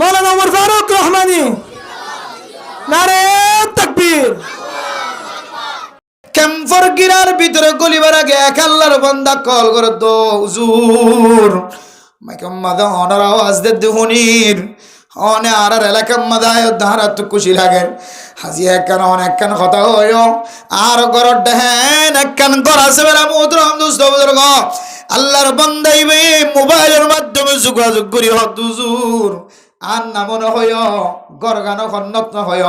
মৌলানা ওমর ফারুক রহমানী, নারে তাকবীর। ক্যাম্পর গিরার ভিতরে গলিবার আগে এক আল্লাহর বান্দা কল করে দো হুজুর মাইকাম মাদা অনার আওয়াজ দে দুহনির অনে আর এলাকার মাদায় ধারা তো খুশি লাগে হাজি একখান অনেক কান কথা হয় আর গরর দেহেন একখান গড় আছে বেলা মুদ্রম দুষ্ট বুজুর্গ আল্লাহর বান্দাইবে মোবাইলের মাধ্যমে যোগাযোগ করি হুজুর আর না মনে হয় গড় গানো খন্নত না হয়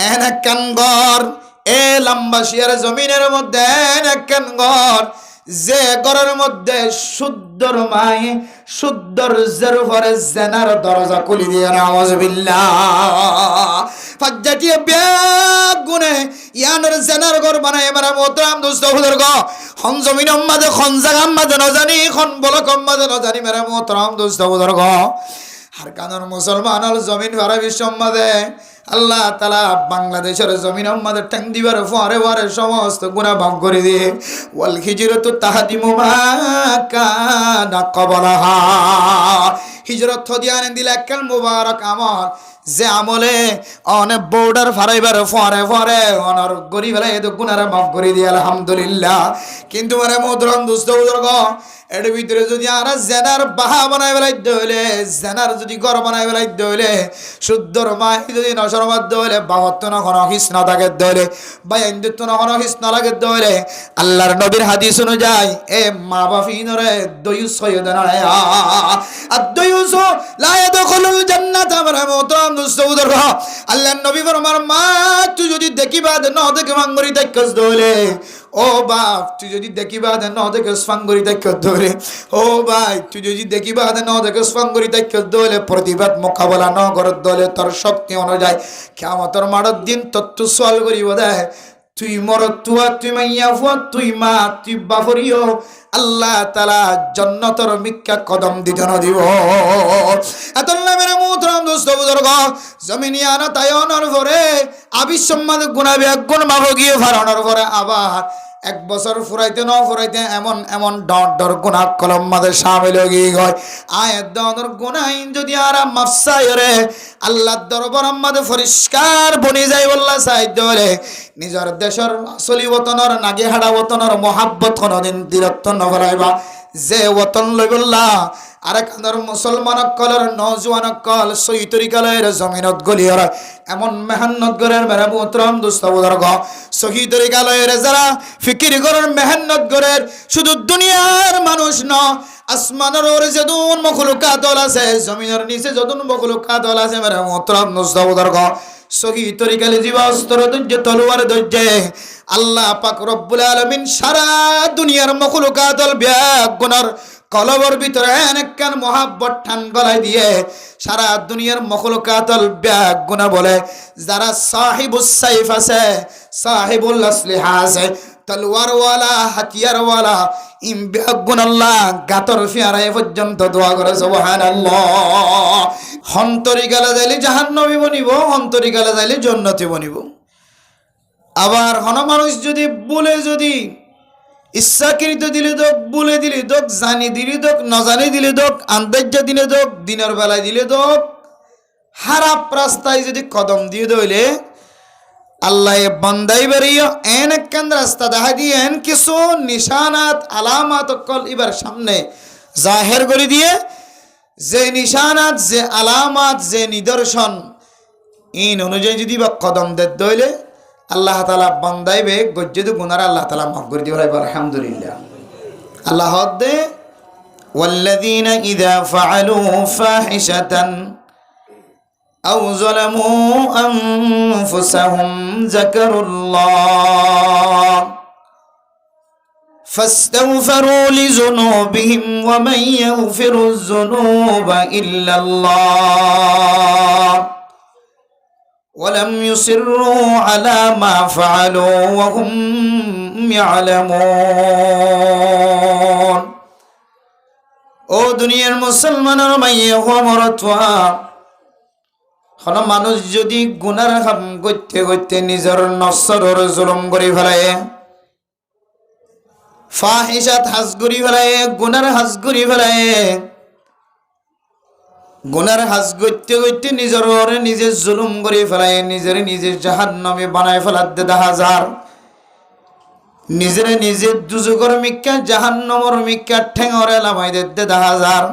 এন একখান গড় এ লম্বা শিয়ার জমিনের মধ্যে একখান ঘর যে ঘরের মধ্যে শুদ্ধর মাই শুদ্ধর জের পরে জেনার দরজা খুলি দিয়ে নাউজুবিল্লাহ ফাজ্জাটিয়ে বেগুনে ইয়ানের জেনার ঘর বানায় মারা মোহতারাম দোস্ত বুজুর্গ খন জমিনের মাঝে খন জায়গার মাঝে ন জানি খন বলকম মাঝে ন জানি মেরা মোহতারাম দোস্ত বুজুর্গ আর কানর মুসলমানের জমিন ভাড়া বিশ্ব মাঝে আল্লাহ তালা বাংলাদেশের জমিন আমাদের ঠ্যাং দিবার পরে পরে সমস্ত গুণা ভাগ করে দিয়ে ওয়াল হিজরত তাহাদিমু মা কানা ক্বাবলাহা হিজরত দিয়ান দিল একখান মুবারক আমল যে আমলে অনেক বর্ডার ফারাইবার পরে পরে অনর গরিব এ তো গুনার মাফ করে দিয়ে আলহামদুলিল্লাহ কিন্তু মানে মুদ্রম দুস্থ বুজুর্গ এর ভিতরে যদি আর জেনার বাহা বানাই বেলাইতে হইলে জেনার যদি ঘর বানাই বেলাইতে হইলে শুদ্ধর মাই যদি নশর মধ্যে হইলে বাহত্ত না কোনো হিস না থাকে দইলে বা ইন্দুত্ব না কোনো হিস না লাগে দইলে আল্লাহর নবীর হাদিস অনুযায়ী এ মা বাফিনরে দয়ুস সৈয়দনা আর দয়ুস লা ইয়াদখুলুল জান্নাত আমরা মুহতারাম দুস্তুদর আল্লাহর নবী ফরমান মা তুই যদি দেখিবা ন দেখে মাঙ্গরি দেখছস দইলে ও বাপ তুই যদি দেখিবা ন দেখে স্বাঙ্গরি দেখছস দইলে ও ভাই তুই যদি দেখিবা ন দেখে স্বাঙ্গরি দেখছস দইলে প্রতিবাদ মোকাবেলা ন করত দইলে তোর শক্তি অনুযায়ী কিয়ামতের মাঠের দিন তত্ত্ব সওয়াল করিব দে তুই মরত তুই মাইয়া ফুয়া তুই মা তুই বাফরিও আল্লাহ তাআলা জান্নাতের মিক্কা কদম দিতে না দিব এতল্লা মেরা মুহতারাম দোস্ত বুজুর্গ জমিনিয়ানা তায়নের পরে আবিসম্মাদ গুনাহ গুণ মাফ গিয়ে ফারানোর পরে আবার এক বছর ফুরাইতে ন ফুরাইতে এমন এমন ডর ডর গুনাহ কলম মাঝে শামিল হয়ে গিয়ে আয়াত দর গুনাহিন যদি আর মাফসাই রে আল্লাহর দরবার আমাদের পরিষ্কার বনি যায় বল্লা সাহায্য রে নিজের দেশের আসলি ওতনের নাগে হাড়া ওতনের মহাব্বত কোনদিন দিরত্ব নভরাইবা যে ওতন লইবল্লা আরেক আন্দর মুসলমান কলের নজওয়ান কল সই তরিকালের জমিনত গলিয়ার এমন মেহনত গরের মেরা মুহতারাম দোস্ত বুজুর্গ সহি তরিকালের যারা ফিকির গরের মেহনত গরের শুধু দুনিয়ার মানুষ ন আসমানের ওরে যদুন মখলুকাত আছে জমিনের নিচে যদুন মখলুকাত আছে মেরা মুহতারাম দোস্ত বুজুর্গ সহি তরিকালে জীবাস্তর ধৈর্য তলোয়ার ধৈর্য আল্লাহ পাক রব্বুল আলামিন সারা দুনিয়ার মখলুকাত ব্যাগ গুনার কলবর ভিতরে অনেকখান মহাব্বত ঠান গলায় দিয়ে সারা দুনিয়ার মখলুকাতল ব্যাগ গুনা বলে যারা সাহিবুস সাইফ আছে সাহিবুল আসলিহা আছে তলোয়ারওয়ালা হাতিয়ারওয়ালা ইম ব্যাগ গুন আল্লাহ গাতর ফিয়ারায় পর্যন্ত দোয়া করে সুবহানাল্লাহ হন্তরি গেলে যাইলে জাহান্নামী বনিব হন্তরি গেলে যাইলে জান্নাতি বনিব আবার হন মানুষ যদি বলে যদি ইচ্ছাকৃত দিলে দোক বলে দিলে দোক জানি দিলে দোক নজানি দিলে দোক আন্দাজ্য দিলে দোক দিনের বেলায় দিলে দোক হারাপ রাস্তায় যদি কদম দিয়ে দইলে আল্লাহ বান্দাই বেরিয়ে এন একখান রাস্তা দেখা দিয়েন কিছু নিশানাত আলামাত কল এবার সামনে জাহের করে দিয়ে যে নিশানাত যে আলামাত যে নিদর্শন ইন অনুযায়ী যদি বা কদম দে দইলে আল্লাহ তাআলা বান্দাইবে গজ্জেদু গুনার আল্লাহ তাআলা মাফ করে দিবে আলহামদুলিল্লাহ আল্লাহ দে ওয়াল্লাযীনা ইযা ফাআলু ফাহিশাতান আও যালামু আনফুসাহুম যাকারুল্লাহ ফাস্তাগফিরু লিযুনুবিহিম ওয়া মান ইয়াগফিরুয যুনুবা ইল্লাল্লাহ ولم يصروا على ما فعلوا وهم يعلمون ও দুনিয়ার মুসলমানের মাইয়া হওয়া মরতওয়া কোন মানুষ যদি গুনার কাম করতে করতে নিজের নফসের জুলুম করে ফেলে ফাহিশাত হাজ করে ফেলে গুনার হাজ করে ফেলে গুনার হাজ গইতে গইতে নিজের ওরে নিজে জুলুম করে ফেলায় নিজের নিজে জাহান্নামে বানায় ফেলাতে দেখা যার নিজের নিজে দুজুগর মিক্কা জাহান্নামর মিক্কা ঠেঙরে লামাই দিতে দেখা যার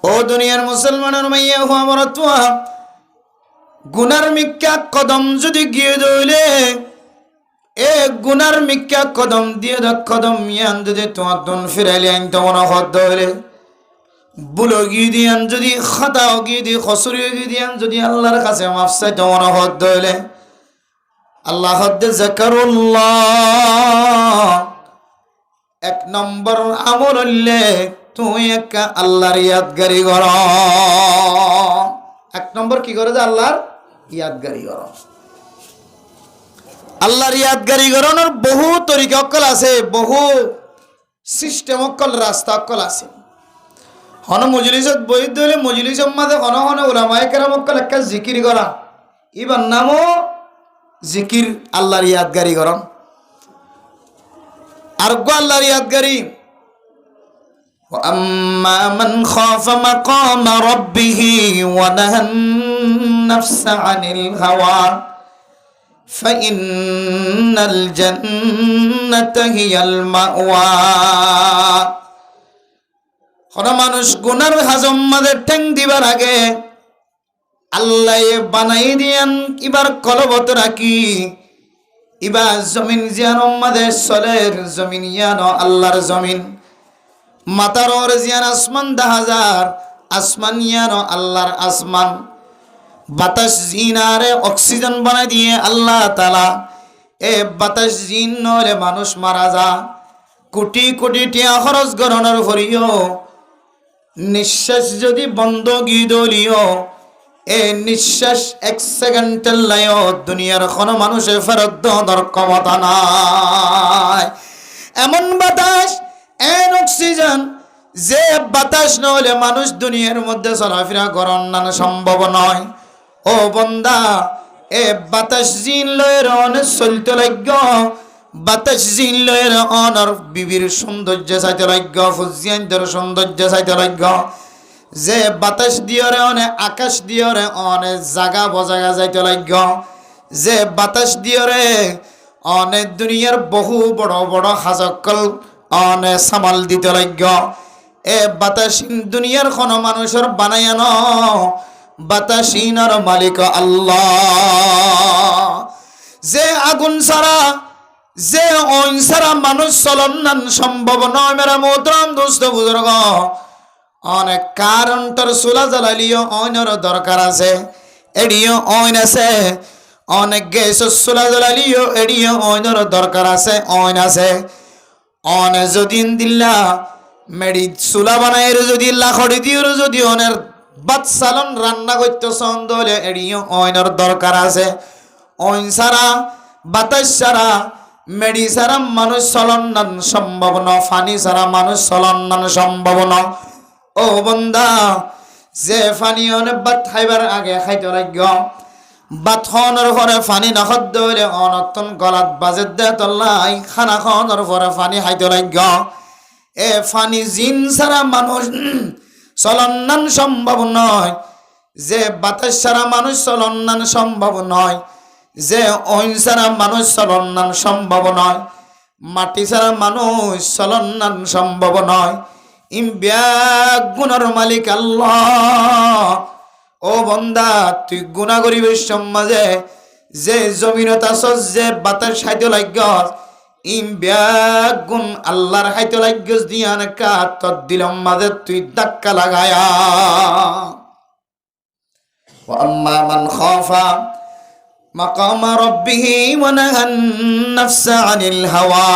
ও দুনিয়ার মুসলমানের মাইয়া হো আমার তুয়া গুনার মিক্কা কদম যদি গিয়ে দইলে এ গুনার মিক্কা কদম দিয়ে কদম ইয়ান যদি তোমার দন ফিরাইলে আইন তোমার হদ দইলে বুলো গিয়ে দিয়ান যদি খাতাও গিয়ে দিয়ে খসুরিও গিয়ে দিয়ান যদি আল্লাহর কাছে মাফ চাই তোমার হদ দইলে আল্লাহ হদ্দে যাকারুল্লাহ এক নম্বর আমল হইলে তুই একটা আল্লাহর ইয়াদগারি কর এক নম্বর কি করে যে আল্লাহর ইয়াদগারি কর আল্লাহর ইয়াদগারি করানোর বহু তরিকা অক্কল আছে বহু সিস্টেম অক্কল রাস্তা অক্কল আছে হন মজলিসত বই দিলে মজলিসের মাঝে হন হন ওলামায়ে কেরাম অক্কল একটা জিকির করা ইবার নামও জিকির আল্লাহর ইয়াদগারি করন আর গো আল্লাহর ইয়াদগারি وأما من خاف مقام ربه ونهى النفس عن الهوى فإن الجنة هي المأوى কোন মানুষ গুনার হাজম মাঝে ঠ্যাং দিবার আগে আল্লাহ বানাই দিয়ান ইবার কলবত রাখি ইবার জমিন জিয়ান মাঝে সলের জমিন ইয়ানো আল্লাহর জমিন মাতার ওর জিয়ান আসমান 10,000 আসমান ইয়ানো আল্লাহর আসমান বাতাস জিনারে অক্সিজেন বানাই দিয়ে আল্লাহ তাআলা এ বাতাস জিন নরে মানুষ মারা যা কোটি কোটি টিয়া খরচ গণনার ভরিও নিঃশ্বাস যদি বন্ধ গিদলিও এ নিঃশ্বাস 1 সেকেন্ডের লাইও দুনিয়ার কোন মানুষের ফেরত দেওয়ার ক্ষমতা নাই এমন বাতাস এন অক্সিজেন যে বাতাস নহলে মানুষ দুনিয়ার মধ্যে চলাফেরা করার সম্ভব নয় ও বন্দা এ বাতাস জিন লয়ের অনেক চলতে লাগ্য বাতাস জিন লয়ের অনর বিবির সৌন্দর্য চাইতে লাগ্য ফুজিয়ানদের সৌন্দর্য চাইতে লাগ্য যে বাতাস দিয়রে অনে আকাশ দিয়রে অনে জাগা বজাগা যাইতে লাগ্য যে বাতাস দিয়রে অনে দুনিয়ার বহু বড় বড় হাজকল অনে সামাল দিতে লাগ্য এ বাতাসিন দুনিয়ার কোন মানুষের বানায় না বাতাসিনার মালিক আল্লাহ যে আগুন ছাড়া যে অইন ছাড়া মানুষ চলন সম্ভব নয় মেরা মোহতরম দোস্ত বুজুর্গ অনেক কারণটার চুলা জ্বালালিও অইনের দরকার আছে এডিও অইন আছে অনেক গ্যাসের চুলা জ্বালালিও এডিও অইনের দরকার আছে অইন আছে অনে যদি দিল্লা মেডি চুলা বানাই যদি লাখড়ি দিয়ে যদি অনের বাত সালন রান্না করতে ছন্দ হলে এডিও অইনের দরকার আছে অইন ছাড়া বাতাস ছাড়া মেডি ছাড়া মানুষ চলন সম্ভব ন ফানি ছাড়া মানুষ চলন সম্ভব ন ও বন্দা যে ফানি অনেক বাত খাইবার আগে খাইতে লাগ বাত খনের পরে ফানি নাখদ্দ হইলে অনতন গলাত বাজে দে তল্লাই খানা খনের পরে ফানি খাইতে লাগ এ ফানি জিন ছাড়া মানুষ চলন সম্ভব নয় যে বাতাস ছাড়া মানুষ চলন সম্ভব নয় যে অইন ছাড়া মানুষ চলন সম্ভব নয় মাটি ছাড়া মানুষ চলন সম্ভব নয় ইমব্যাগ গুনার মালিক আল্লাহ ও বন্দা তুই গুনাহ করিবের সমাজে যে জমিনত আসস যে বাতাস খাইতে লাগ ইমব্যাগ গুণ আল্লাহর খাইতে লাগ দিয়ান কা তোর দিলম মাঝে তুই ধাক্কা লাগায়া ওয়া আম্মা মান খাফা মাকাম রাব্বিহি ওয়া নাহান নাফসা আনিল হাওয়া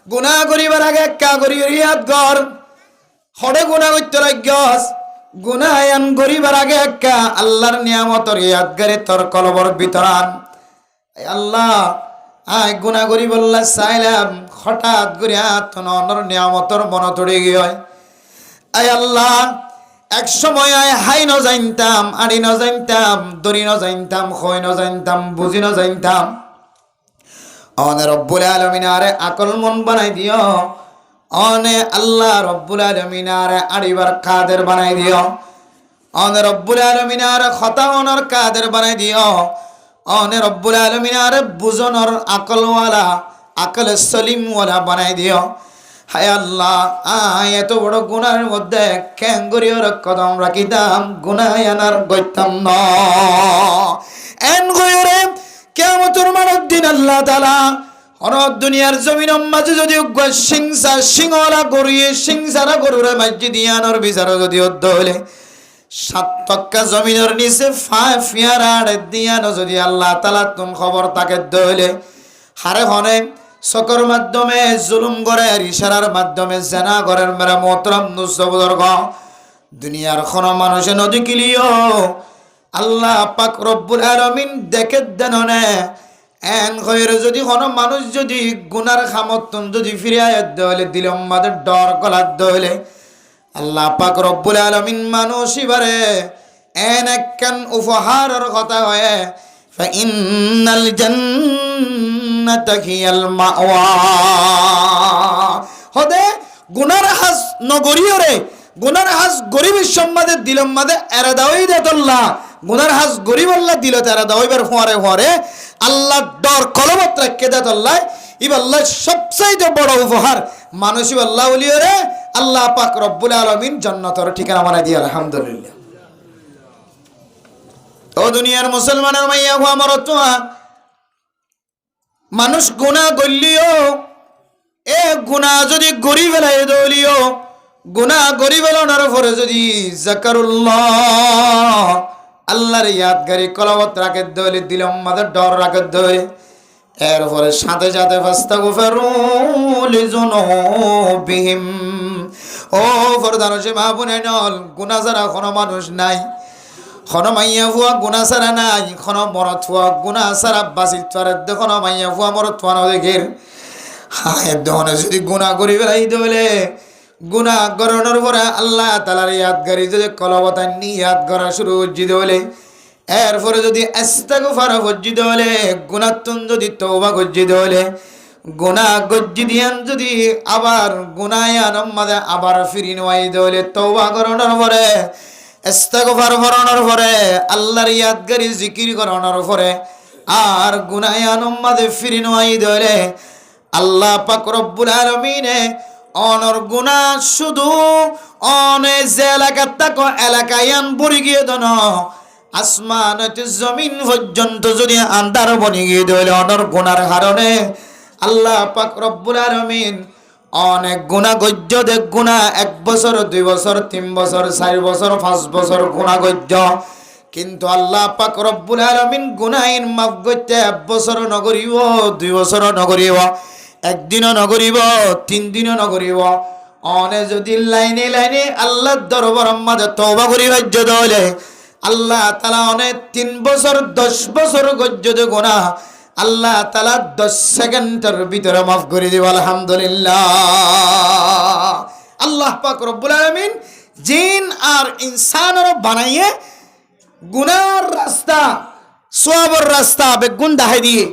গুনাহ করিবার আগে কা করি রিয়াদ কর হড়ে গুনাহ করতে লাগস গুনাহান করিবার আগে কা আল্লাহর নিয়ামতের রিয়াদ করে তোর কলবর ভিতরান আল্লাহ আয় গুনাহ করি বললা চাইলাম হঠাৎ করে তোর নিয়ামতের মন তড়ে গিয়ে আয় আল্লাহ এক সময় আয় হাই ন জানতাম আড়ি ন জানতাম দড়ি ন জানতাম খই ন জানতাম বুঝি ন জানতাম অনে রব্বুল আলামিন আরে আকল মন বানাই দিও অনে আল্লাহ রব্বুল আলামিন আর আড়িবার কাদের বানাই দিও অনে রব্বুল আলামিন আর খতা অনর কাদের বানাই দিও অনে রব্বুল আলামিন আর বুঝনর আকলওয়ালা আকল সলিমওয়ালা বানাই দিও হায় আল্লাহ এত বড় গুনার মধ্যে ক্যাঙ্গুরিওর কদম রাখিতাম গুনায় আনার গইতাম ন এন গয়রে কিয়ামতের মানব দিন আল্লাহ তাআলা অনর দুনিয়ার জমিনের মাঝে যদি সিংসা সিংওয়ালা গরুয়ে সিংসারা গরুরে মাঝে দিয়ানোর বিচার যদি হলে 7 টক্কা জমিনের নিচে ফিয়ারাড় দিয়ানো যদি আল্লাহ তাআলা তুম খবর তাকে দইলে হারে হনে সকর মাধ্যমে জুলুম করে ইশারার মাধ্যমে জানা করেন মেরা মোহতরম নুসবুজুর্গ দুনিয়ার কোন মানুষে নদী কিলিও আল্লাহ পাক রব্বুল আলামিন দেখে দেননে এন কইরে যদি কোন মানুষ যদি গুনার খামতন যদি ফিরিয়ে দইলে দিলম মাদের ডর গলাত দইলে আল্লাহ পাক রব্বুল আলামিন মানুষ ইবারে এন একখান উপহারের কথা হয় ফাইনাল জান্নাতা হিয়াল মাওয়া হদে গুনার হাস নগরীয়রে গুনার হাস গরিবের সম্মাদে দিলম মাদে এরা দাওই দেতল্লাহ গুনার হাস গরিব আল্লাহ দিল তারা দাওইবার ফোয়ারে ফোয়ারে আল্লাহ ডর কলবত রাখকে দেতল্লাহ ইবাল্লাহ সবচাইতে বড় উপহার মানুষ আল্লাহ ওলিয়রে আল্লাহ পাক রব্বুল আলামিন জান্নাতের ঠিকানা বানাই দিয়ে আলহামদুলিল্লাহ ও দুনিয়ার মুসলমানের মাইয়া গো আমার তোয়া মানুষ গুনাহ গল্লিও এ গুনাহ যদি গরি ফেলাই দলিও গুনাহ গরি ফেলানোর পরে যদি যাকারুল্লাহ আল্লাহর ইয়াদগারি কলাবত রাখে দলে দিলম মাদের ডর রাখে দলে এরপরে সাথে সাথে ফাস্তাগফিরু লিযুনুবিহিম ও ফরদানসে মাহবুনে নল গুনাহ ছাড়া কোনো মানুষ নাই কোনো মাইয়া ফুয়া গুনাহ ছাড়া নাই কোনো মরত ফুয়া গুনাহ ছাড়া বাঁচিত পারে দেখো মাইয়া ফুয়া মরত ফুয়া দেখের হায় দহনে যদি গুনাহ করি বেলাই দলে গুনাহ করানোর পরে আল্লাহ তাআলার ইয়াদগারি যদি কলবতান নিয়াত করা শুরু হজ্জি দলে এরপরে যদি আস্তাগফার হজ্জি দলে গুনাহতুন যদি তওবা হজ্জি দলে গুনাহ গজ্জি দিয়ান যদি আবার গুনায়ান মাদে আবার ফিরিন ওয়াই দলে তওবা করানোর পরে ইস্তেগফার করানোর পরে আল্লাহর ইয়াদগারি জিকির করানোর পরে আর গুনায়ান মাদে ফিরিন ওয়াই দলে আল্লাহ পাক রব্বুল আলামিন অনর গুনাহ শুধু অনে যে এলাকা তাক এলাকায়ান পড়ে গিয়ে দন আসমান হতে জমিন পর্যন্ত যদি আন্ধার বনে গিয়ে দলে অনর গুনার কারণে আল্লাহ পাক রব্বুল আলামিন অনেক গুনাহ গজ্জ দেখ গুনাহ 1 বছর 2 বছর 3 বছর 4 বছর 5 বছর গুনাহ গজ্জ কিন্তু আল্লাহ পাক রব্বুল আলামিন গুনাহিন মাফ করতে 1 বছর নগরিব 2 বছর নগরিব একদিনও নগরিব 3 দিনও নগরিব অনে যদি লাইনে লাইনে আল্লাহর দরবার মাঝে তওবা করি বাজ্য দলে আল্লাহ তাআলা অনে 3 বছর 10 বছর গজ্জ দে গুনাহ আল্লাহ তাআলা 10 সেকেন্ডের ভিতরে মাফ করে দিব আলহামদুলিল্লাহ আল্লাহ পাক রব্বুল আলামিন জিন আর ইনসানর বানাইয়ে গুনার রাস্তা সওয়াবের রাস্তা বেগুন দেখাই দিয়ে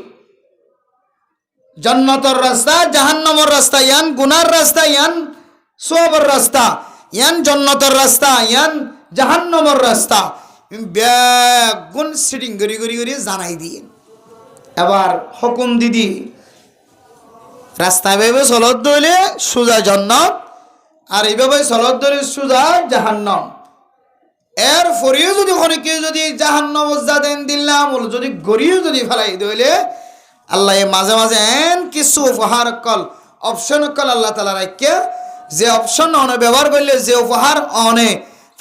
জান্নাতের রাস্তা জাহান্নামের রাস্তা ইয়ান গুনার রাস্তা ইয়ান সওয়াবের রাস্তা ইয়ান জান্নাতের রাস্তা ইয়ান জাহান্নামের রাস্তা বেগুন সিটিং গরি গরি গরি জানাই দিয়ে এবার হুকুম দিদি রাস্তা ভেবে চলত দইলে সোজা জান্নাত আর এইভাবে চলত দইলে সোজা জাহান্নাম এর ফরিও যদি খনিকে যদি জাহান্নাম জাদেন দিলাম যদি গরিও যদি ফেলাই দইলে আল্লাহ মাঝে মাঝে এন কিছু উপহার কল অপশন কল আল্লাহ তাআলা রাখে যে অপশন অনে ব্যবহার করলে যে উপহার অনে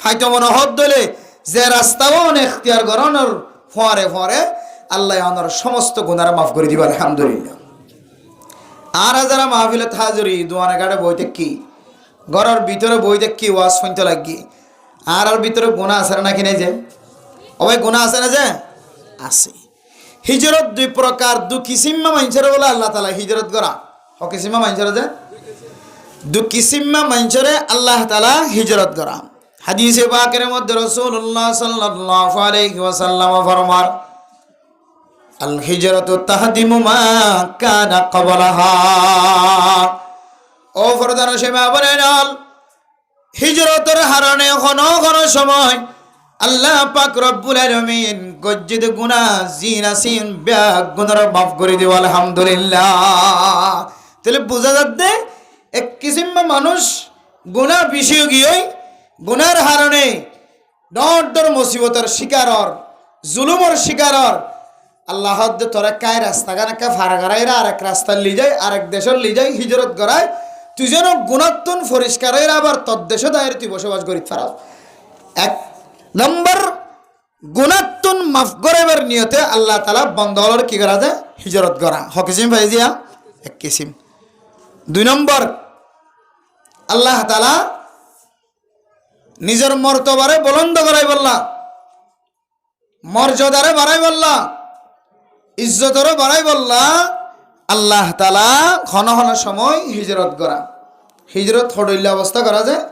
ফাইতো মনে হদ দইলে যে রাস্তাও অনে ইখতিয়ার করানোর ফরে ফরে আল্লাহ আমার সমস্ত গুনাহ মাফ করে দিবা আলহামদুলিল্লাহ আর যারা মাহফিলে হাজিরি দোয়ানে গাড়ে বইতে কি ঘরের ভিতরে বইতে কি ওয়াজ শুনতে লাগি আর ভিতরে গুনাহ আছে না কিনে যে ওই গুনাহ আছে না যে আছে হিজরত 2 প্রকার 2 কিসিমা মানুষের বলে আল্লাহ তাআলা হিজরত করা ও কিসিমা মানুষের যে 2 কিসিমা মানুষের আল্লাহ তাআলা হিজরত করা হাদিসে পাকের মধ্যে রাসূলুল্লাহ সাল্লাল্লাহু আলাইহি ওয়াসাল্লাম ফরমান আল হিজরাতু তাহদিমু মা কানা ক্বাবলাহা ও ফরদান সেমা বলে নল হিজরতের হারণে ঘন ঘন সময় আল্লাহ পাক রব্বুল আলামিন গজ্জিদ গুনাহ জিনাসিন ব্যাগ গুনার মাফ করে দিও আলহামদুলিল্লাহ। তাহলে বোঝা যাচ্ছে এক কিসিম মানুষ গুনাহ বিষয় গিয়ে গুনার হারণে ডর মুসিবতের শিকারর জুলুমর শিকারর আল্লাহ তোরা কায় রাস্তা কানাকা ফারাগারাইরা আরেক রাস্তা লি যায় আরেক দেশের লি যায় হিজরত করায় তুই যেন গুণাত্মন পরিষ্কার হয়ে আবার তদ্দেশে দায়ের তুই বসবাস করি ফারাস। এক নম্বর গুণাত্মন মাফ করাইবার নিয়তে আল্লাহ তালা বন্ধর কি করা যায় হিজরত করা হকিসিম ভাইজিয়া এক কিসিম। 2 নম্বর আল্লাহ তালা নিজের মর্তবারে বুলন্দ করাই বললা মর্যাদারে বাড়াই বললা ইজ্জতরে বাড়াই বললা আল্লাহ তালা ঘন ঘন সময় হিজরত করা হিজরত হড়ইলে অবস্থা করা যায়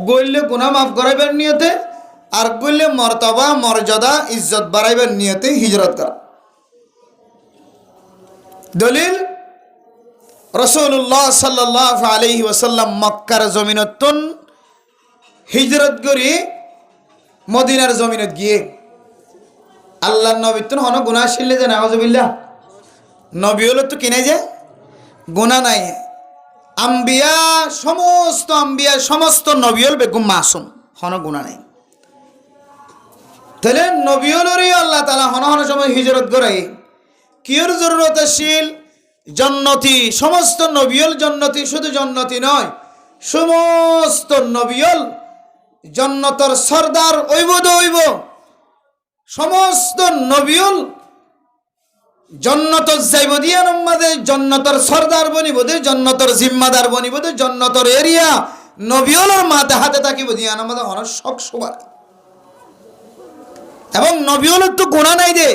গইলে গুনাহ মাফ করাইবার নিয়তে আর গইলে মর্তবা মর্যাদা ইজ্জত বাড়াইবার নিয়তে হিজরত করা। দলিল রাসূলুল্লাহ সাল্লাল্লাহু আলাইহি ওয়াসাল্লাম মক্কার জমিনতুন হিজরত করি মদিনার জমিনত গিয়ে আল্লাহর নবী তো হন গুনাহ শিললে যে নাউজুবিল্লাহ নবী হলো তো কিনে যে গুনাহ নাই আম্বিয়া সমস্ত নবী হল বেগম মাসুম হন গুনাহ নাই। তাহলে নবী হলরই আল্লাহ তাআলা হন হন সময় হিজরত করাই কিয়র জরুরত আসিল জন্নতি সমস্ত নবী হল জন্নতি শুধু জন্নতি নয় সমস্ত নবী হল জন্নতর সরদার ওইব সমস্ত নবীল জন্নত যাইব দিয়া নম্মাদে জন্নতর সরদার বনিব দে জন্নতর জিম্মাদার বনিব দে জন্নতর এরিয়া নবীলের মাথা হাতে থাকিব দিয়া নম্মাদে হন শখ সবার এবং নবীলের তো গুণা নাই দে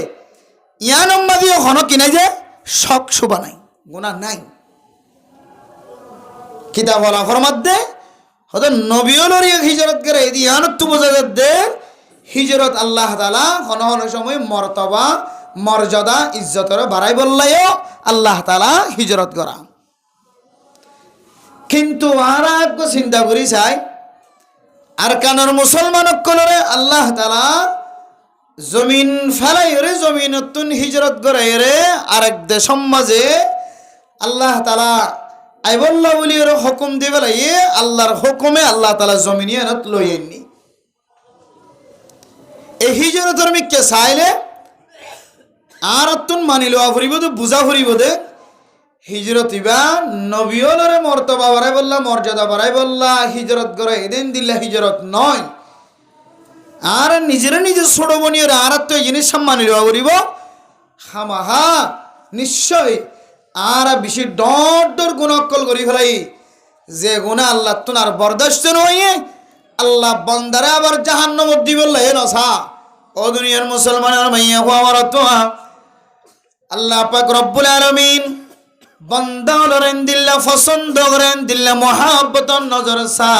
ইয়া নম্মাদি হন কিনাই যে শখ শোভা নাই গুণা নাই কিতাব বলা ফরমাদ্দে হয়তো নবীলের হিজরত করে ইয়ান তো বোঝা দে হিজরত আল্লাহ তাআলা ঘন ঘন সময় মর্তবা মর্যাদা ইজ্জতরে বাড়াই বললাইও আল্লাহ তাআলা হিজরত করা। কিন্তু আর এক চিন্তা করি চাই আর কানার মুসলমান কলরে আল্লাহ তাআলা জমিন ফেলাই রে জমিনতুন হিজরত করাই রে আরেক দেশম মাঝে আল্লাহ তাআলা আইবল্লা বলি হুকুম দিবে লাগে আল্লাহর হুকুমে আল্লাহ তাআলা জমিনিয়ানত লইয়েননি এই হিজরতের মিকে চাইলে আর তুন মানি লওয়া ফুরিব তো বুঝা ফুরিব দে হিজরত ইবা নবীলরে মর্তবা বাড়াই বললা মর্যাদা বাড়াই বললা হিজরত করে এদিন দিল্লা হিজরত নয় আর নিজে ছোট বনিয়র আর তো এই জিনিস মানি লওয়া ফুরিব হামাহা নিশ্চয় আর বেশি ডর গুণকল করি ফেলাই যে গুণা আল্লাহ তুন আর বরদাস্ত নয় আল্লাহ বন্দারে আবার জাহান্নামত দি বললে হে নসা ও দুনিয়ার মুসলমানের মাইয়া হো আমার তো আল্লাহ পাক রব্বুল আলামিন বান্দা লরেন দিল্লা পছন্দ করেন দিল্লা মহাব্বতন নজর সা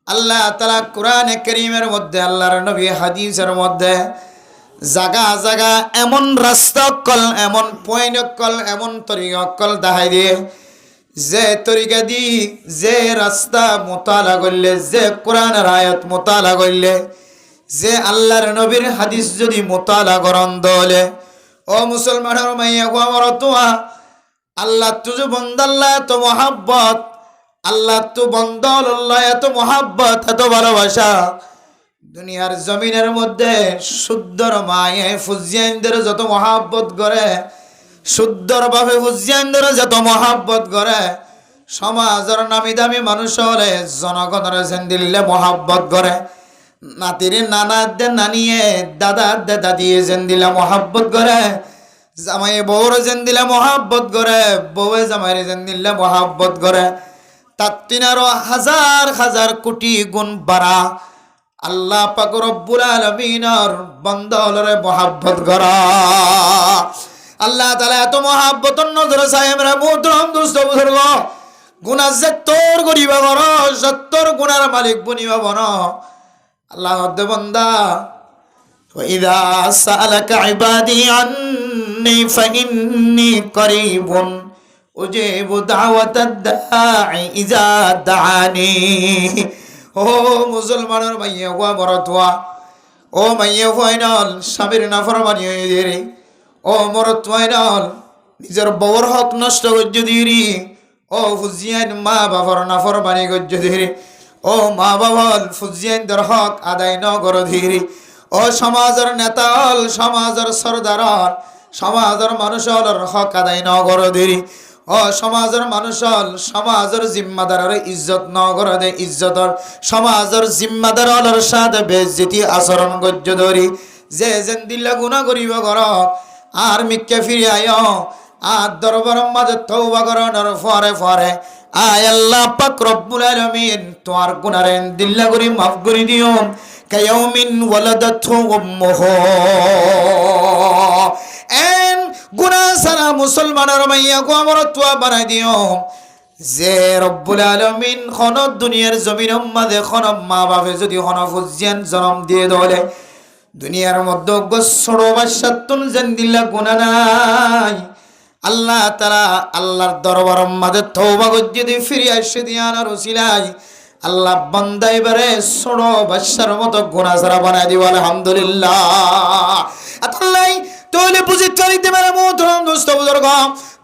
আল্লাহ তাআলা কোরআনে কারীমের মধ্যে আল্লাহর নবী হাদিসের মধ্যে জায়গা জায়গা এমন রাস্তা কল এমন পয়েন্ট কল এমন তরিকা কল দেখাই দিয়ে যে তরিকা দি যে রাস্তা মোতালা করলে যে কোরআনের আয়াত মোতালা করলে যে আল্লাহর নবীর হাদিস যদি মোতালা করন দলে ও মুসলমানের মাইয়া গো আমার তোয়া আল্লাহ তুজো বন্দাল্লাহ এত মহাব্বত আল্লাহ তু বন্দাল্লাহ এত মহাব্বত এত ভালোবাসা দুনিয়ার জমিনের মধ্যে শুদ্ধর মায়ে ফুজিয়ানদের যত মহাব্বত করে শুদ্ধর ভাবে ফুজিয়ানদের যত মহাব্বত করে সমাজের নামি দামি মানুষ হলে জনগণের যেন দিল্লে মহাব্বত করে নাতির নানা দে নানিয়ে দাদা দে দাদিয়ে যেন দিলে মহাব্বত করে জামাই বউর যেন দিলে মহাব্বত করে বউয়ে জামাইরে যেন দিলে মহাব্বত করে তার তিনারও হাজার হাজার কোটি গুণ বাড়া আল্লাহ পাক রব্বুল আলামিনের বান্দারে মহাব্বত করা আল্লাহ তাআলা এত মহাব্বতন নজর সাহেবরা মুহতরম দোস্ত বুজুর্গ গুনাহ যে তোর করিবা বড় সত্তর গুনার মালিক বনিবা বড় আল্লাহ দে বান্দা ওয়াইদা সালাকা ইবাদি আন্নী ফাইন্নী করিবুন উজিবু দাওয়াতাদ দাঈ ইযা দাআনি। ও মুসলমানের মাইয়া ওয়া মরতওয়া, ও মাইয়া ফাইনাল স্বামীর নাফরমানি হয়ে রে, ও মরত ফাইনাল নিজের বউর হক নষ্ট করছে দিরি, ও ফুজিয়ান মা বাবার নাফরমানি করছে দিরি, ও মা বাবার ফুজিয়ান দর হক আদায় ন করো ধীরে। ও সমাজের নেতা হল, সমাজের সরদার হল, সমাজের মানুষ হল হক আদায় ন করো ধীরে। ও সমাজের মানুষ হল, সমাজের জিম্মাদারের ইজ্জত ন করো দে ইজ্জতর, সমাজের জিম্মাদার হলর সাথে বেজ্জতি আচরণ গজ্য ধরি। যে যেন দিল্লা গুণা করিব কর আর মিক্কে ফিরে আয়, আর দরবার মাঝে তওবা করানোর ফরে ফরে আয় আল্লাহ পাক রব্বুল আলামিন তোমার গুনারেন দিল্লা করি মাফ করে দিও। কায়াউমিন ওয়ালাদাতহু উম্মুহু, এন গুনাহ সারা মুসলমানের মাইয়া কো আমার তোয়া বানাই দিও। যে রব্বুল আলামিন খন দুনিয়ার জমিনের মাঝে খন মা বাপে যদি খন ফুজিয়ান জন্ম দিয়ে দলে দুনিয়ার মধ্যে গোসড় বাসাতুন যেন দিল্লা গুনাহ নাই, আল্লাহ তাআলা আল্লাহর দরবার মাঝে তওবা করে ফিরে আসে দিয়ানার ওসিলাই আল্লাহ বান্দা এবারে ছোট বাচ্চার মতো গুনাহ ছাড়া বানাই দিব। আলহামদুলিল্লাহ। আল্লাহ তাহলে বুঝি চলিতে পারে মোহতরম দোস্ত বুজুর্গ,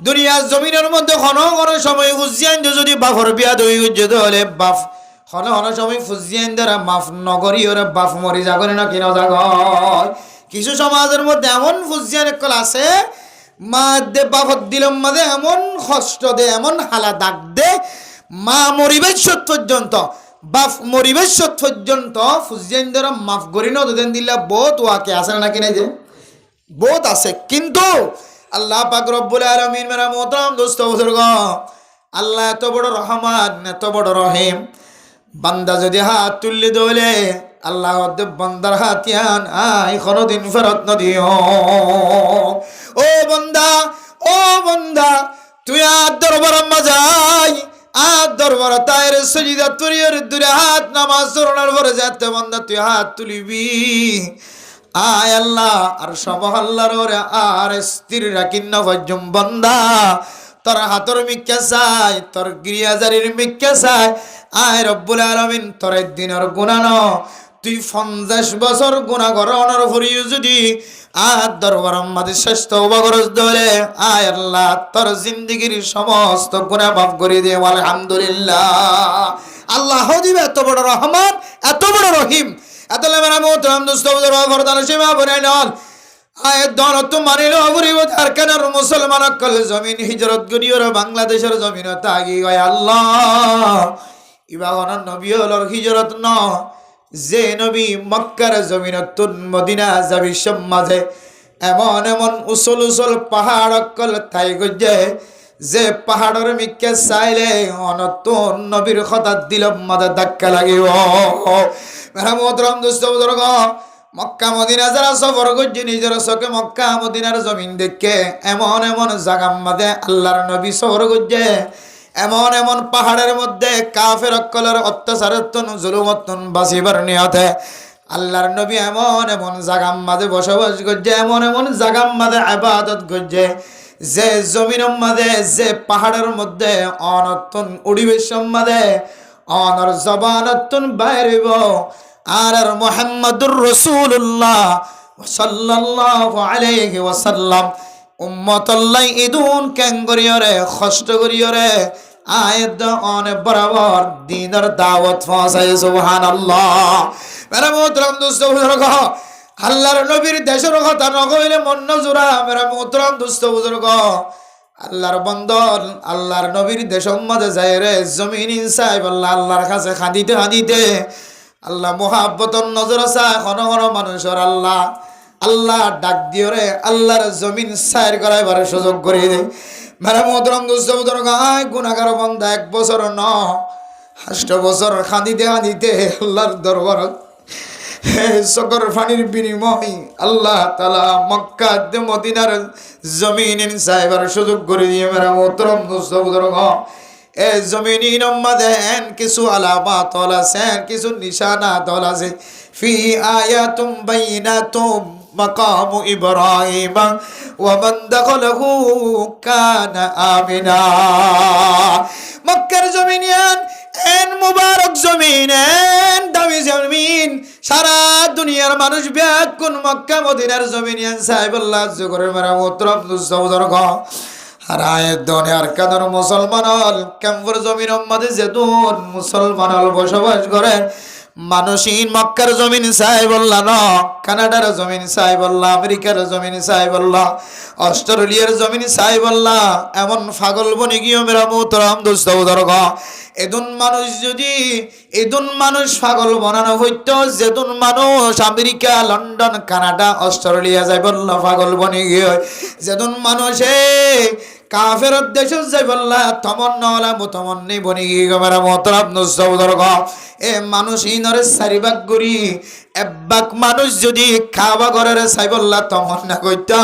দুনিয়ার জমিনের মধ্যে ঘন ঘন সময় ফুজিয়ান যদি বাপর বিয়া দই উজ্জত হলে বাপ ঘন ঘন সময় ফুজিয়ান দ্বারা মাফ নগরী ওরে বাপ মরি যাগরে না কিনা জাগয়। কিছু সমাজের মধ্যে এমন ফুজিয়ান একল আছে মা দে বাপত দিলম মাঝে এমন কষ্ট দে, এমন হালা দাগ দে, মা মরিবেশ পর্যন্ত বাপ মরিবেশ পর্যন্ত ফুজিয়ান দ্বারা মাফ করি না দুদিন দিলা বহুত ওয়াকে আছে না কিনে যে বহুত আছে। কিন্তু আল্লাহ পাক রব্বুল আলামিন মেরা মোহতরম দোস্ত বুজুর্গ, আল্লাহ এত বড় রহমান এত বড় রহিম, বান্দা যদি হাত তুললে দোলে আল্লাহ বান্দার হাতিয়ান আই কোনদিন ফেরত ন দিও। ও বন্দা, ও বন্দা তুই আর দরবার যাই, আর দরবার তায়ের সজিদা তুরিয়র দূরে হাত নামাজ চরণের পরে যেতে বন্দা তুই হাত তুলিবি। আয় আল্লাহ আর সবহাল্লার ওরে আর স্থির রাখিন না ভজম বন্দা তোর হাতর মিক্কা চাই, তোর গিরিয়াজারির মিক্কা চাই। আয় রব্বুল আলামিন তোর দিনের গুনাহ ন তুই 50 বছর গুনাহ করণের ফুরিও যদি আর দরবার মাঝে শেষ তওবা করস দলে আয় আল্লাহ তোর জিন্দেগির সমস্ত গুনাহ মাফ করে দে। আলহামদুলিল্লাহ। আল্লাহ দিবে এত বড় রহমান এত বড় রহিম। এতলে মেরা মোহতরম দোস্ত বুজুর্গ ফরদান সীমা বনে নল আয় দন তো মানিল অবরিব তার কেনার মুসলমান কল জমিন হিজরত গরিয়র বাংলাদেশের জমিন তাগি গয় আল্লাহ ইবাগন নবী হলর হিজরত ন যে নবী মক্কার জমিন তুন মদিনা যাবি সব মাঝে এমন এমন উসল উসল পাহাড় কল তাই গজে যে পাহাড়ের মিকে চাইলে অনতুন নবীর কথা দিলম মাঝে ধাক্কা লাগিব। মেরা মোহতরম দোস্ত বুজুর্গ, মক্কা মদিনা যারা সফর করছে নিজের চোখে মক্কা মদিনার জমিন দেখে এমন এমন জাগার মাঝে আল্লাহর নবী সফর করছে, এমন এমন পাহাড়ের মধ্যে কাফের অক্কলের অত্যাচারত্বন জুলুমত্বন বাঁচিবার নিয়তে আল্লাহর নবী এমন এমন জাগার মাঝে বসবাস করছে, এমন এমন জাগার মাঝে ইবাদত করছে যে জমিনের মাঝে যে পাহাড়ের মধ্যে অনতুন উড়িবেশম মাঝে অনর জবানতুন বাইরিব আর মুহাম্মাদুর রাসূলুল্লাহ সাল্লাল্লাহু আলাইহি ওয়াসাল্লাম উম্মতাল্লাহ ইদুন কেন করিয়রে কষ্ট করিয়রে আয়াত অনে বরাবর দ্বীনের দাওয়াত পৌঁছায়। সুবহানাল্লাহ। মেরা মোহতরম দোস্ত বুজুর্গ, আল্লাহর নবীর দেশের কথা নকইলে মন নজুরা। মেরা মোহতরম দোস্ত বুজুর্গ, আল্লাহর বন্দর আল্লাহর নবীর দেশের মাঝে যায় রে জমিন ইনসাই বললা আল্লাহর কাছে খাদিতে খাদিতে আল্লাহ মোহাব্বতর নজর চায় ঘন ঘন মানুষের আল্লাহ আল্লাহ ডাক দিও রে আল্লাহর জমিন সাইর করাইবার সুযোগ করে দে। মেরা মোহতরম দোস্ত বুজুর্গ, গুনাহগার বান্দা 1 বছর ন 8 বছর খাদিতে খাদিতে আল্লাহর দরবার সকর ফানির বিনিময় আল্লাহ তাআলা মক্কা মদিনার জমিন ইনসাইবার সুযোগ করে দিয়ে। মেরা মোহতরম দোস্ত বুজুর্গ, এ জমিনের মধ্যে কিছু আলামাত আছে, কিছু নিশানাত আছে। ফি আয়াতুম বাইনাতুম মাকামু ইব্রাহিম ওয়া মান দাখালাহু কানা আমিনা। মক্কার জমিন এন মুবারক জমিন, এন দামি জমিন, সারা দুনিয়ার মানুষ ব্যাকুল মক্কা মদিনার জমিন সাহেবুল্লাহ জুগরের মেরা মোহতরম দুস্তবদর্গ হারায় দুনিয়ার কাদের মুসলমান হল কেমবর জমিন মাঝে যেতুন মুসলমান হল বসবাস করেন মানুষহীন মক্কার জমিন সাহেবুল্লাহ ন, কানাডার জমিন সাহেবুল্লাহ, আমেরিকার জমিন সাহেবুল্লাহ, অস্ট্রেলিয়ার জমিন সাহেবুল্লাহ, এমন পাগল বনি গিয়ে মেরা মোহতরম দুস্তবদর্গ এদুন মানুষ পাগল বানানো হইতো, যেদুন মানুষ আমেরিকা, লন্ডন, কানাডা, অস্ট্রেলিয়া যাই বলল পাগল বনি গিয়ে, যেদুন মানুষে কাফের দেশে যাই বললা তমন্নওয়ালা মুতমন্নি বনি গিয়ে মেরা মোহতরম দুস্তবদর্গ এ মানুষ ইনরে চারিবাগ গুড়ি একবাক মানুষ যদি খাওয়া ঘরের চাই বললা তমন্না কইতা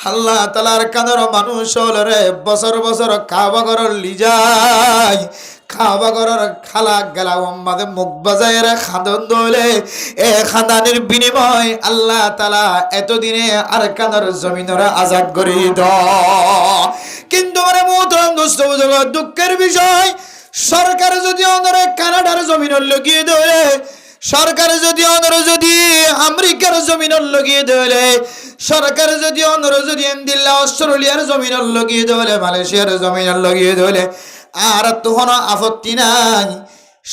আল্লাহ তালার কানের মানুষ হলরে বছর বছর খাওয়া ঘরের লিজাই খাওয়া ঘরের খালা গেলা আমাদের মুখ বাজায় খাদন দলে এ খাদানের বিনিময় আল্লাহ তালা এতদিনে আর কানের জমিনরা আজাদ করি দ। কিন্তু মানে মোহতরম দোস্ত দুঃখের বিষয় সরকার যদি অনরে কানাডার জমিন লগিয়ে দেয়, সরকার যদি অনর যদি আমেরিকার জমিন লগিয়ে দেয়, সরকার যদি অনর যদি দিল্লা অস্ট্রেলিয়ার জমিন লগিয়ে দেয়, মালয়েশিয়ার জমিন লগিয়ে দেয়, আর তখন আপত্তি নাই।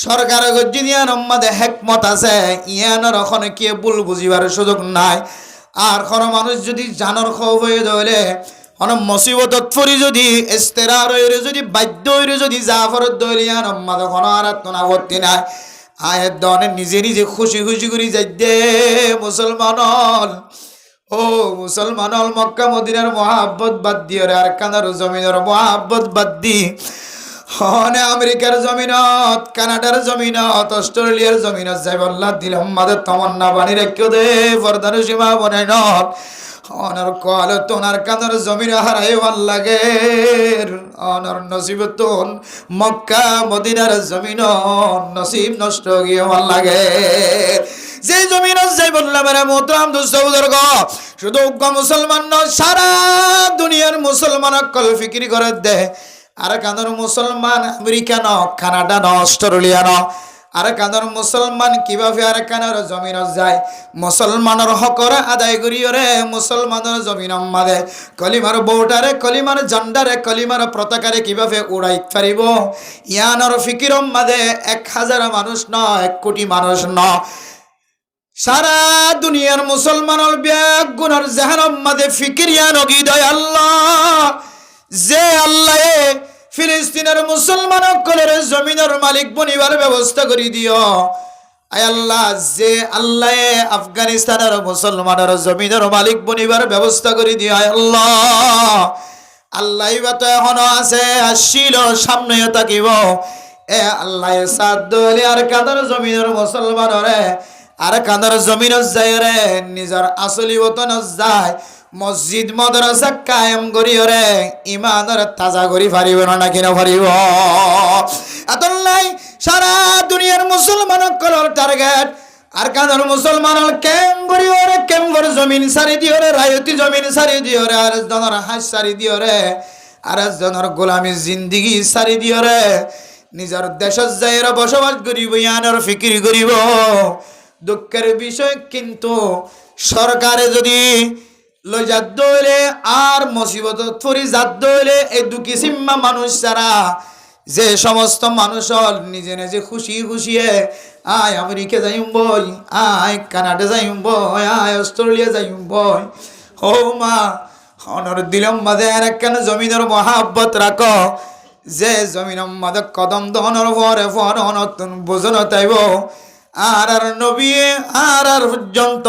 সরকার যদি আমাদের হেকমত আছে ইয়ানোর ওখানে কে ভুল বুঝিবার সুযোগ নাই। আর কোনো মানুষ যদি জানোর খব হয়ে ধরে অন মুসিবতত পড়ি যদি ইস্তেরার হয়ে যদি বাধ্য হয়ে যদি জাফরত ধরে ইয়ান আমাদের কোনো আর আপত্তি নাই। আয়ের দনে নিজে নিজে খুশি খুশি করে যাই দে মুসলমান ও মুসলমান মক্কা মদিনার মহাব্বত বাদ দিয়ে আর কানার জমিনের মহাব্বত বাদ দি হনে আমেরিকার জমিনত, কানাডার জমিনত, অস্ট্রেলিয়ার জমিনত যাই বল্লা দিলাম মাদের তমন্না বাণী রেখে দে বরদান সীমা বনাই নত অনার কল তোনার কানার জমিন হারাই ভাল লাগে অনার নসিব তোন মক্কা মদিনার জমিন নসিব নষ্ট গিয়ে ভাল লাগে। যে জমিন যাই বললাম রে মোহতরম দুস্তবদর্গ শুধু মুসলমান ন সারা দুনিয়ার মুসলমান কল ফিকির করে দে আর কাঁদর মুসলমান আমেরিকা ন, কানাডা ন, অস্ট্রেলিয়া ন, আর কাঁদর মুসলমান কিভাবে আর কানার জমিন যায় মুসলমানের হকর আদায় করিয়রে মুসলমানের জমিন মাদে কলিমার বউটারে কলিমার ঝান্ডারে কলিমার পতাকারে কিভাবে উড়াই পারিব ইয়ানোর ফিকির মাদে 1000 মানুষ ন 1 কোটি মানুষ ন সারা দুনিয়ার মুসলমানের ব্যাগ গুনার জাহান্নাম মাদে ফিকির ইয়ানো গিদয় আল্লাহ যে আল্লাহ ফিলিস্তিনের মুসলমান কলের জমিনের মালিক বনিবার ব্যবস্থা করে দিও। আয় আল্লাহ যে আল্লাহ আফগানিস্তানের মুসলমানের জমিনের মালিক বনিবার ব্যবস্থা করে দিও। আয় আল্লাহ আল্লাহ বাত এখনো আছে আসছিল সামনেও থাকিব এ আল্লাহ সাদ আর কাদের জমিনের মুসলমানরে আর কাদের জমিনের যায় রে নিজের আসলি বতন যায় মসজিদ মাদ্রাসা কায়েম করি রে ইমানের তাজা করি পারিব না কিনা পারিব আতল্লাই সারা দুনিয়ার মুসলমান কলর টার্গেট আর কাদের মুসলমান কেম করি রে কেম করে জমিন সারি দিও রে রায়তি জমিন সারি দিও রে আর জনের হাস সারি দিও রে আর জনের গোলামি জিন্দিগি সারি দিও রে নিজের দেশত যাইরা বসবাস করিব ইয়ানের ফিকির করিব। দুঃখের বিষয় কিন্তু সরকারে যদি লই যাত দইলে আর মুসিবত পরি যাত দইলে এই দুঃখী সিম্মা মানুষ ছাড়া যে সমস্ত মানুষ নিজে নিজে খুশি খুশিয়ে আয় আমেরিকা যাইম বই, আয় কানাডা যাইম বই, আয় অস্ট্রেলিয়া যাইম বই ও মা অনর দিলম মাঝে কেন জমিনের মহাব্বত রাখ যে জমিন মাঝে কদম দহনের পরে পর নতুন বোঝন তাইব আর নবী আর পর্যন্ত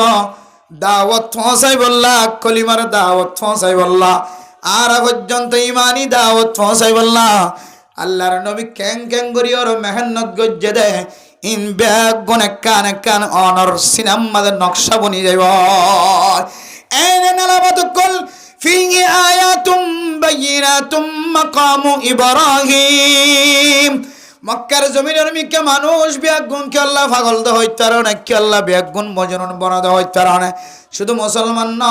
দাওয়াত পৌঁছাই বললা কলিমার দাওয়াত পৌঁছাই বললা আর পর্যন্ত ইমানি দাওয়াত পৌঁছাই বললা আল্লাহর নবী ক্যাং ক্যাং করি ওর মেহনত গজ্জে দে ইন ব্যাগ গনে কান অনর সিনাম মাদের নকশা বনি যাইব এনে নালাবাত কল ফিহি আয়াতুম বাইনাতুম মাকামু ইব্রাহিম মক্কার জমিনের মিকে মানুষ ব্যাগুন কে আল্লাহ পাগল দা হইতার নাকি আল্লাহ ব্যাগুন মজনুন বনাদ হইতার না শুধু মুসলমান ন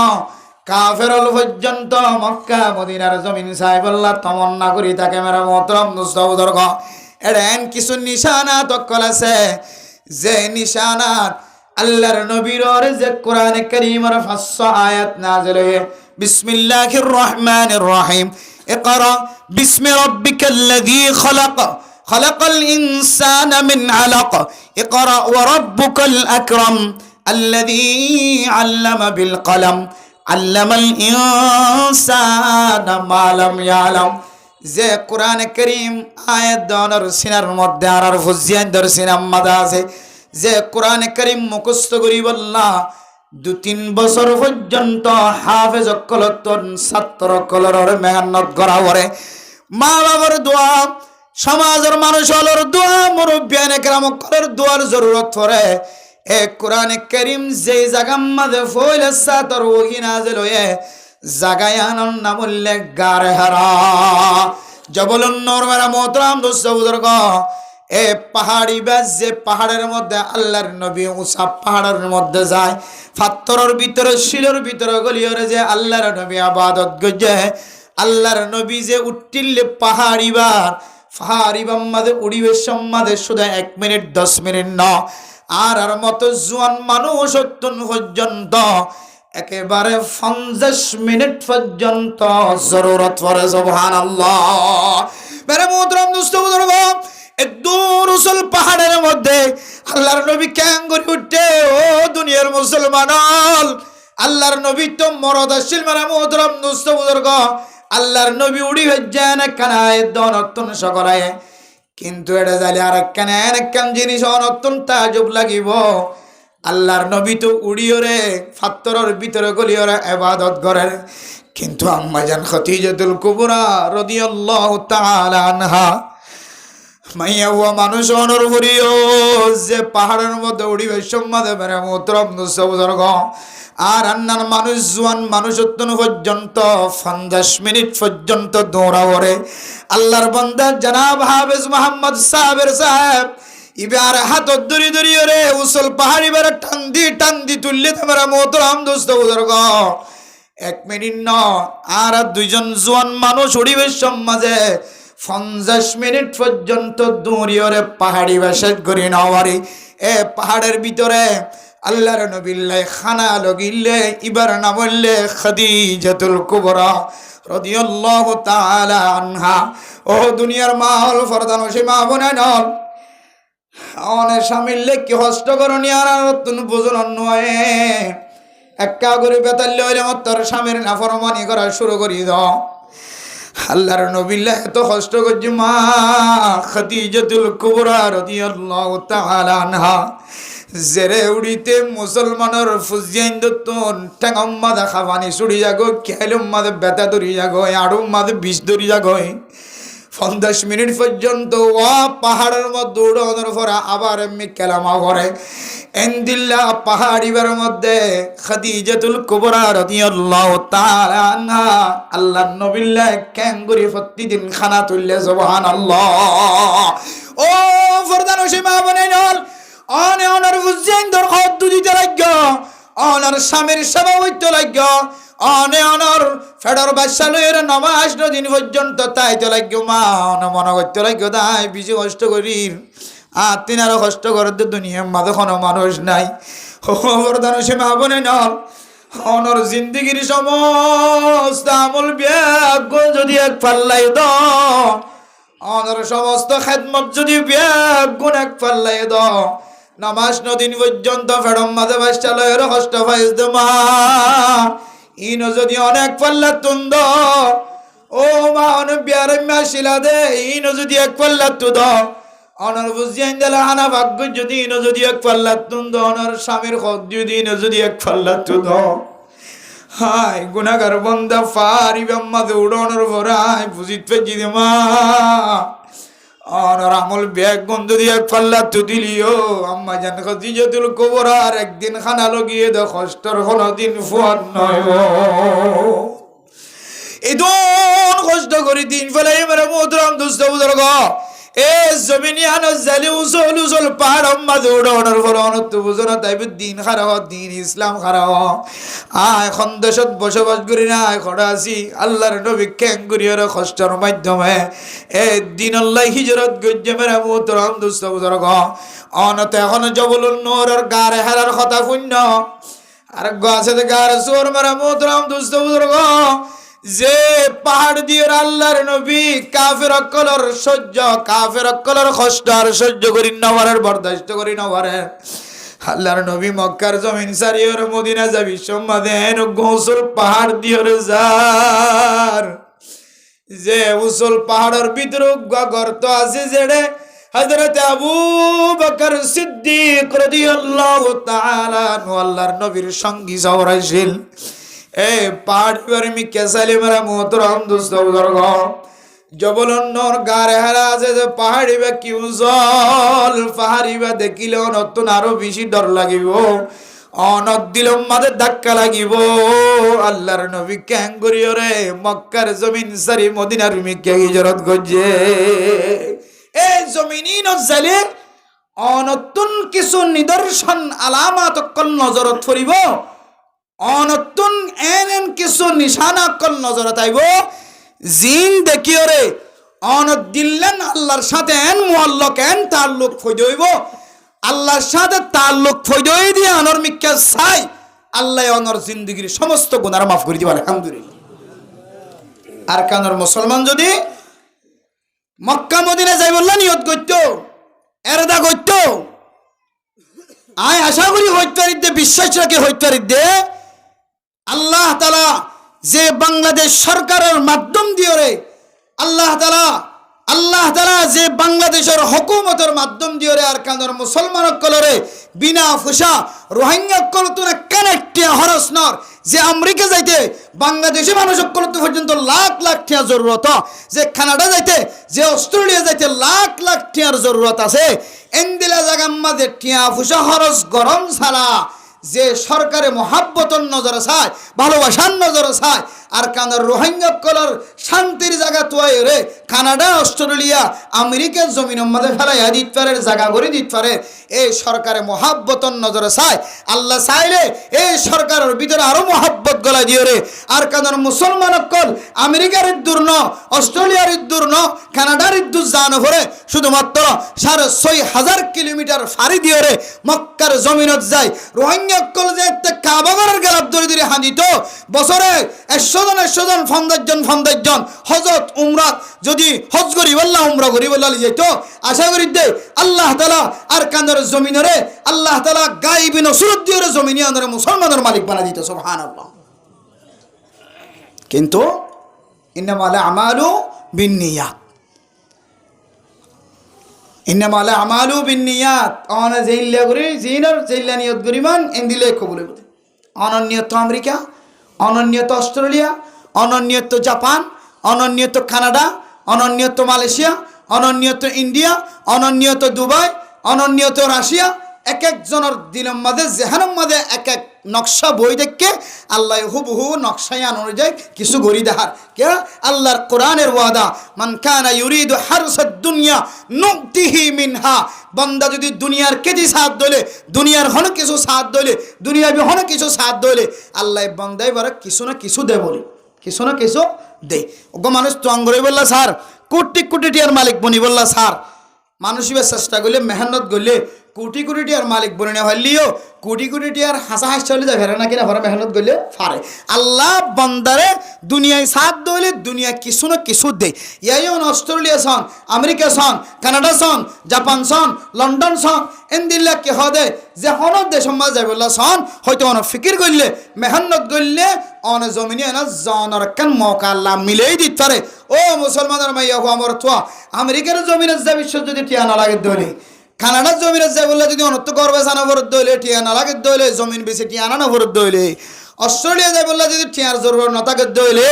কাফের পর্যন্ত মক্কা মদিনার জমিন সাহেব আল্লাহ তমন্না করি তাকে মেরা মোহতরম দুস্তবুদর্গ এডেন কিছু নিশানা তকল আছে যে নিশানাত আল্লাহর নবীর যে কোরআনে কারীমের 500 আয়াত নাযিল হয়ে বিসমিল্লাহির রহমানির রহিম ইকরা বিসমি রাব্বিকাল্লাযী খলাক খলাকাল ইনসানা মিন আলাক ইকরা ওয়া রাব্বুকাল আকরাম আল্লাযী আল্লামা বিল কলম আল্লামাল ইনসানা মা লাম ইয়ালাম যে কোরআনে কারীম আয়াত দনর সিনার মধ্যে আর ফুজিয়ান দর সিনাম মাদা আছে যে কোরআনে কারীম মুখস্থ করি বললা 2-3 বছর পর্যন্ত হাফেজ কলতন ছাত্র কলরের মেহনত করা পরে মা বাবার দোয়া সমাজের মানুষের দোয়া মুরব্বিয়ানে কেরাম কলের দোয়ার জরুরত পড়ে এ কোরআনে কারীম যে জায়গার মধ্যে ফয়লে সাতর ওহি নাযিল হয়ে জাগায়ানন নাম উল্লেখ গারে হারা জবলুন নূর মেরা মোহতরম দোস্ত বুজুর্গ এ পাহাড়ি বাস যে পাহাড়ের মধ্যে আল্লাহর নবী উঁচা পাহাড়ের মধ্যে যায় পাথরের ভিতরে শিলের ভিতরে গলিয়রে যে আল্লাহর নবী ইবাদত গজে আল্লাহর নবী যে উঠিলে পাহাড়িবার মাঝে উড়িবে সম্মাদে শুধু 1 মিনিট 10 মিনিট ন আর মতো জোয়ান মানুষ অত্যন পর্যন্ত একেবারে 50 মিনিট পর্যন্ত জরুরত পড়ে সুবহানাল্লাহ মেরে মোহতরম দোস্ত বুজুর্গ দূর উসুল পাহাড়ের মধ্যে আল্লাহর নবী কেন করে উঠে ও দুনিয়ার মুসলমান আল্লাহর নবী তো মরদাশীল মেরে মোহতরম দোস্ত বুজুর্গ আল্লাহর নবী উড়ি হজ্জান কানায় দন অত্যন্ত সকরায় কিন্তু এটা জালি আর কেন জিনিস অত্যন্ত তাজব লাগিব আল্লাহর নবী তো উড়িয়রে পাথরের ভিতরে গলিয়রে ইবাদত করেন কিন্তু আম্মা জান খাদিজাতুল কুবরা রাদিয়াল্লাহু তাআলা আনহা মাইয়া ওয়া মানুষ অনর করিও যে পাহাড়ের মধ্যে উড়িবে সম্মাদে মেরে মোহতরম দুস্তবুজুর্গ আর আন্নার মানুষ জোয়ান মানুষ অত্যন্ত পর্যন্ত 50 মিনিট পর্যন্ত দৌড়া ওরে আল্লাহর বান্দা জনাব হাফেজ মোহাম্মদ সাহেবের সাহেব ইবার হাত ধরি ধরি রে উসল পাহাড়ি বেড়া টান্দি তুললে তোমার মোহতরম দুস্তবুজুর্গ 1 মিনিট ন আর 2 জন জোয়ান মানুষ উড়িবে সমাজে 50 মিনিট পর্যন্ত দৌড়িয়ে পাহাড়ি বাসা করি নাওয়ারি এ পাহাড়ের ভিতরে আল্লাহর নবিল্লাহ খানা লগিলে ইবার নাম বললে খাদিজাতুল কুবরা রাদিয়াল্লাহু তাআলা আনহা ও দুনিয়ার মাহল ফরদান সে মা বোনে নল অনে শামিললে কি হস্ত করনি আর নতুন বুঝন নয় একা করে বেতাল্লে হইলে তোর স্বামীর নাফরমানি করা শুরু করি দাও আল্লাহর নবিল্লাহ এত কষ্ট করছে মা খাদিজাতুল কুবরা রাদিয়াল্লাহু তাআলা আনহা জেরে উড়িতে মুসলমানের ফুজিয়ান দতন টেঙ্গম মাদা খাবানি ছুড়ি যাগো খেলুম মাদে বেতা ধরি যাগো আড়ুম মাদে বিষ ধরি যাগো 50 মিনিট পর্যন্ত ওয়া পাহাড়ের মধ্যে উড়ানোর পরে আবার এমনি কেলামা করে এন্দিল্লা পাহাড়িবার মধ্যে খাদিজাতুল কুবরা রাদিয়াল্লাহু তাআলা আনহা আল্লাহর নবিল্লাহ ক্যাঙ্গুরি প্রতিদিন খানা তুললে সুবহানাল্লাহ ও ফরদান সীমা বনে নল অনে অনার বুঝেন দর খদ্দু দিতে লাগো অনার স্বামীর সেবা হইতে লাগো অনে অনার ফেডার বাদশাহের নামাজ দিন পর্যন্ত তাইতে লাগো মা অন মনে করতে লাগো তাই বেশি কষ্ট করি আর তিনি আরো কষ্ট করতে দুনিয়ার মাঝে কোনো মানুষ নাই ফরদান সীমা বনে নল অনর জিন্দগির সমস্ত আমল ব্যাগ যদি এক পাল্লাই দাও অনর সমস্ত খেদমত যদি ব্যাগ এক পাল্লাই দাও নামাজ নদিন পর্যন্ত ফেরম মাঝে বাচ্চালয়ের কষ্ট পাইস দে মা ইনো যদি অনেক পাল্লা তুন্দ ও মা অনেক বিয়ার শিলা দে ইনো যদি এক পাল্লা তুদ অনর বুঝিয়ান দিলা হানা ভাগ্য যদি ইনো যদি এক পাল্লা তুন্দ অনর স্বামীর হক যদি ইনো যদি এক পাল্লা তুদ হাই গুনাগার বন্দা ফারিবাম মাঝে উড়ানোর ভরাই বুঝিত পেয়েছি দে মা অনর আমল ব্যাগ বন্ধু দিয়ে পাল্লা তু দিলিও আম্মা জান খাদিজাতুল কুবরা আর একদিন খানা লগিয়ে দে কষ্টর কোনো দিন ফুয়ার নয় এদন কষ্ট করে দিন ফেলাই মেরে মোহতরম দুস্ত বুজুর্গ এ জমিনিয়ান জালি উজল উজল পাহাড় মাঝে উড়ানোর ফলে অনত্য বুঝনো তাইবে দিন খারাপ দিন ইসলাম খারাপ এখন দেশত বসবাস করি না এখন আছি আল্লাহর নবী ক্যাঙ্গুরিয়ার কষ্টের মাধ্যমে এ দিন আল্লাহ হিজরত গজ্জে মেরা মোহতরম দুস্থ বুজুর্গ অনত এখন জবলুন নূরের গারে হেরার কথা শূন্য আর গাছে গারে চোর মেরা মোহতরম দুস্থ বুজুর্গ যে পাহাড় দিয়ে আল্লাহর নবী কাফের অকলর সহ্য কাফের অকলর কষ্ট আর সহ্য করি নবারের বরদাস্ত করি নবারের আল্লাহর নবী মক্কার জমিন সারিয়র মদিনা যাবি সম্মাদেন গোসল পাহাড় দিয়ে যার যে উসল পাহাড়ের ভিতর গর্ত আছে যেড়ে হযরত আবু বকর সিদ্দিক রাদিয়াল্লাহু তাআলা আল্লাহর নবীর সঙ্গী সওরাইছিল এ পাহাড় মি কেসালি মেরা মোহতরম দোস্ত বুজুর্গ জবলন্নর গারে হারা আছে যে পাহাড়ি বা কি উজল পাহাড়ি বা দেখিলে নতুন আরো বেশি ডর লাগিব অনত দিলম মাঝে ধাক্কা লাগিব আল্লাহর নবী ক্যাঙ্গুরিয়রে মক্কার জমিন সারি মদিনার মিকে হিজরত গজে এই জমিনই নজালে অনতুন কিছু নিদর্শন আলামাত অকল নজরত ফরিব অনতুন এন কিছু নিশানা অকল নজরত আইব জিন দেখিওরে অনত দিল্লেন আল্লাহর সাথে এন মুআল্লাক এন তাল্লুক ফইদইব আল্লাহর সাথে তাল্লুক ফইদই দিয়ে আনর মিক্কা চাই আল্লাহ অনর জিন্দেগীর সমস্ত গুনাহ মাফ করে দিবা আলহামদুলিল্লাহ আর কানর মুসলমান যদি মক্কা মদিনা যাই বললা নিয়ত করত এরদা করত আয় আশা করি হইতারিতে বিশ্বাস রাখে হইতারিতে আল্লাহ তাআলা যে বাংলাদেশ সরকারের মাধ্যম দিয়ে রে আল্লাহ তাআলা যে বাংলাদেশের হুকুমতের মাধ্যম দিয়ে রে আর কানর মুসলমান কলরে বিনা ফুসা রোহিঙ্গা কলতুনা কানেক্টিয়া হরসনর যে আমেরিকা যাইতে বাংলাদেশি মানুষ কলতু পর্যন্ত লাখ লাখ টিয়া জরুরত যে কানাডা যাইতে যে অস্ট্রেলিয়া যাইতে লাখ লাখ টিয়ার জরুরত আছে এন্দিলা জাগাম মাঝে টিয়া ফুসা হরস গরম ছাড়া যে সরকারে মহাব্বতন নজরে চায় ভালোবাসার নজরে চায় আর কানার রোহিঙ্গা কলর শান্তির জায়গা তোয়াই রে কানাডা অস্ট্রেলিয়া আমেরিকার জমিনের মধ্যে ফেলাইয়া দিত পারে জায়গা করে দিত পারে এই সরকারে মহাব্বতন নজরে চায় আল্লাহ চাইলে এই সরকারের ভিতরে আরো মহাব্বত গলা দিয়ে রে আর কানার মুসলমান কল আমেরিকার ইদ্দুর ন অস্ট্রেলিয়ার ইদ্দুর ন কানাডার ইদ্দুর জানো ভরে শুধুমাত্র 6,500 কিলোমিটার ফাড়ি দিয়ে রে মক্কার জমিনত যায় রোহিঙ্গা কল যে কাবাগরের গেলাপ ধরে ধরে হাঁদিত বছরে 100 জন 50 জন হজরত উমরাত যদি হজ করি বললা উমরা করি বললা যাইতো আশা করি দে আল্লাহ তাআলা আর কান্দর জমিনরে আল্লাহ তাআলা গায়বী নসরত দিয়ে জমিনে আনরে মুসলমানের মালিক বানা দিত সুবহানাল্লাহ কিন্তু ইন্নামাল আমালু বিন্নিয়াত ইন্নামাল আমালু বিন্নিয়াত অন জেইল্লা করি জিনার জেইল্লা নিয়ত করিমান এন্দিলে কবুল হইবে অনন্যত আমেরিকা অনন্যত অস্ট্রেলিয়া অনন্যত জাপান অনন্যত কানাডা অনন্যত মালয়েশিয়া অনন্যত ইন্ডিয়া অনন্যত দুবাই অনন্যত রাশিয়া এক একজনের দিলের মাঝে জেহানের মাঝে এক এক নকশা বই দেখে আল্লাহ হুবহু নকশায় অনুযায়ী কিছু গড়ি দেখার কে আল্লাহর কোরআনের ওয়াদা মান কানা ইউরিদু হারসাদ দুনিয়া নুতিহি মিনহা বান্দা যদি দুনিয়ার কেজি সাথ দলে দুনিয়ার হন কিছু সাথ দলে দুনিয়াবি হন কিছু সাথ দলে আল্লাহ বান্দাই বারে কিছু না কিছু দে বলে কিছু না কিছু দে ওগো মানুষ তো আঙ্গুরে বললা স্যার কোটি কোটি টিয়ার মালিক বনি বললা স্যার মানুষ চেষ্টা করলে মেহনত করলে কোটি কোটি টিয়ার মালিক বনে না হলিও কোটি কোটি টিয়ার হাসা হাসা হলে যাবে না কিনা ভরা মেহনত করলে ফারে আল্লাহ বান্দারে দুনিয়ায় সাথ দইলে দুনিয়া কিছু না কিছু দেয় ইয়াইন অস্ট্রেলিয়া সন আমেরিকা সন কানাডা সন জাপান সন লন্ডন সন এন্দিল্লা কি হদে যে হন দেশ সমাজ যাবে বললা সন হয়তো অন ফিকির করলে মেহনত করলে অন জমিনে না জনের কান মৌকা আল্লাহ মিলেই দিতে পারে ও মুসলমানের মাইয়া হো আমার তো আমেরিকার জমিনে যা বিশ্ব যদি টিয়া না লাগে দইলে কানাডার জমিনে যাই বললে যদি অনত্য করবে জানা ভরত দইলে টিয়া না লাগে দইলে জমিন বেশি টিয়া না ভরত দইলে অস্ট্রেলিয়া যাই বললে যদি টিয়ার জরুরত না থাকে দইলে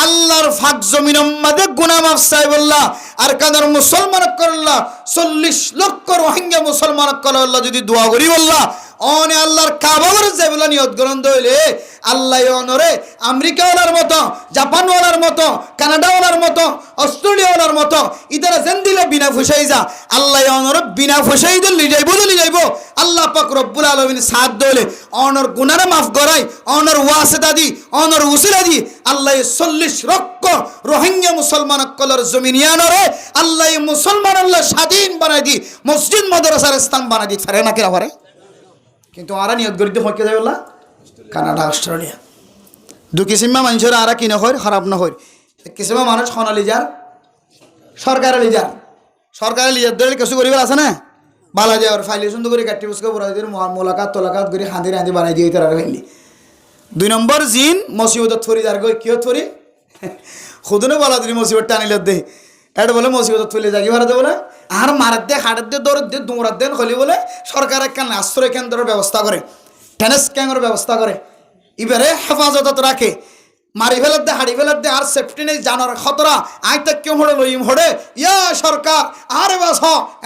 আল্লাহর ফাক জমিনের মধ্যে গুনাহ মাফ চাই বললা আর কানার মুসলমান করল্লা 40 লক্ষ রোহিঙ্গা মুসলমান করল্লা যদি দোয়া করি বললা অনে আল্লাহর কাবা করে যাই বললা নিয়ত গ্রহণ দইলে আল্লাহ অনরে আমেরিকাওয়ালার মতো, জাপানওয়ালার মতো, কানাডাওয়ালার মতো, অস্ট্রেলিয়াওয়ালার মতো ইতারা যেন দিলে বিনা ফুসাই যা আল্লাহ অনর বিনা ফুসাই দিল লি যাইব আল্লাহ পাক রব্বুল আলামিন সাথ দলে অনর গুনারে মাফ করাই, অনর ওয়াসিতা দি, অনর উসিলা দি আল্লাহ 40 লক্ষ রোহিঙ্গা মুসলমান কলর জমিনিয়ানরে আল্লাহ মুসলমান আল্লাহ স্বাধীন বানাই দি, মসজিদ মাদ্রাসার স্থান বানাই দি ছাড়ে না কিরা পারে। কিন্তু আরা নিয়ত করিতে হকে যাই বললা কানাডা, অস্ট্রেলিয়া দু কিসিমা মানুষের আরা কি নয় খারাপ নয়, কিসিমা মানুষ খনালি যার সরকারে লিজার, সরকারে লিজার ধরে কিছু করিবার আছে না বালা যাওয়ার ফাইলে সুন্দর করে কাটি বুসকে বড়াই দিয়ে মোলাকাত তোলাকাত করে হাঁদি বানাই দিয়ে তারা ফেললি। 2 নম্বর জিন মসিবত থরি যার গই কিয় থরি খুদনে বলা দিলি মসিবত টানিল দে এটা বলে মসিবত থইলে যাগি ভারতে বলে আর মারার দে হাটের দে দৌড় দে দৌড়ার দেন হলি বলে সরকার একখান আশ্রয় কেন্দ্রের ব্যবস্থা করে, টেনিস ক্যাঙ্গের ব্যবস্থা করে, এবারে হেফাজত রাখে, মারি ফেলার দে হাড়ি ফেলার দে আর সেফটি নেই জানার খতরা আই তা কেউ হড়ে লইম হড়ে ইয়া সরকার আরে বাস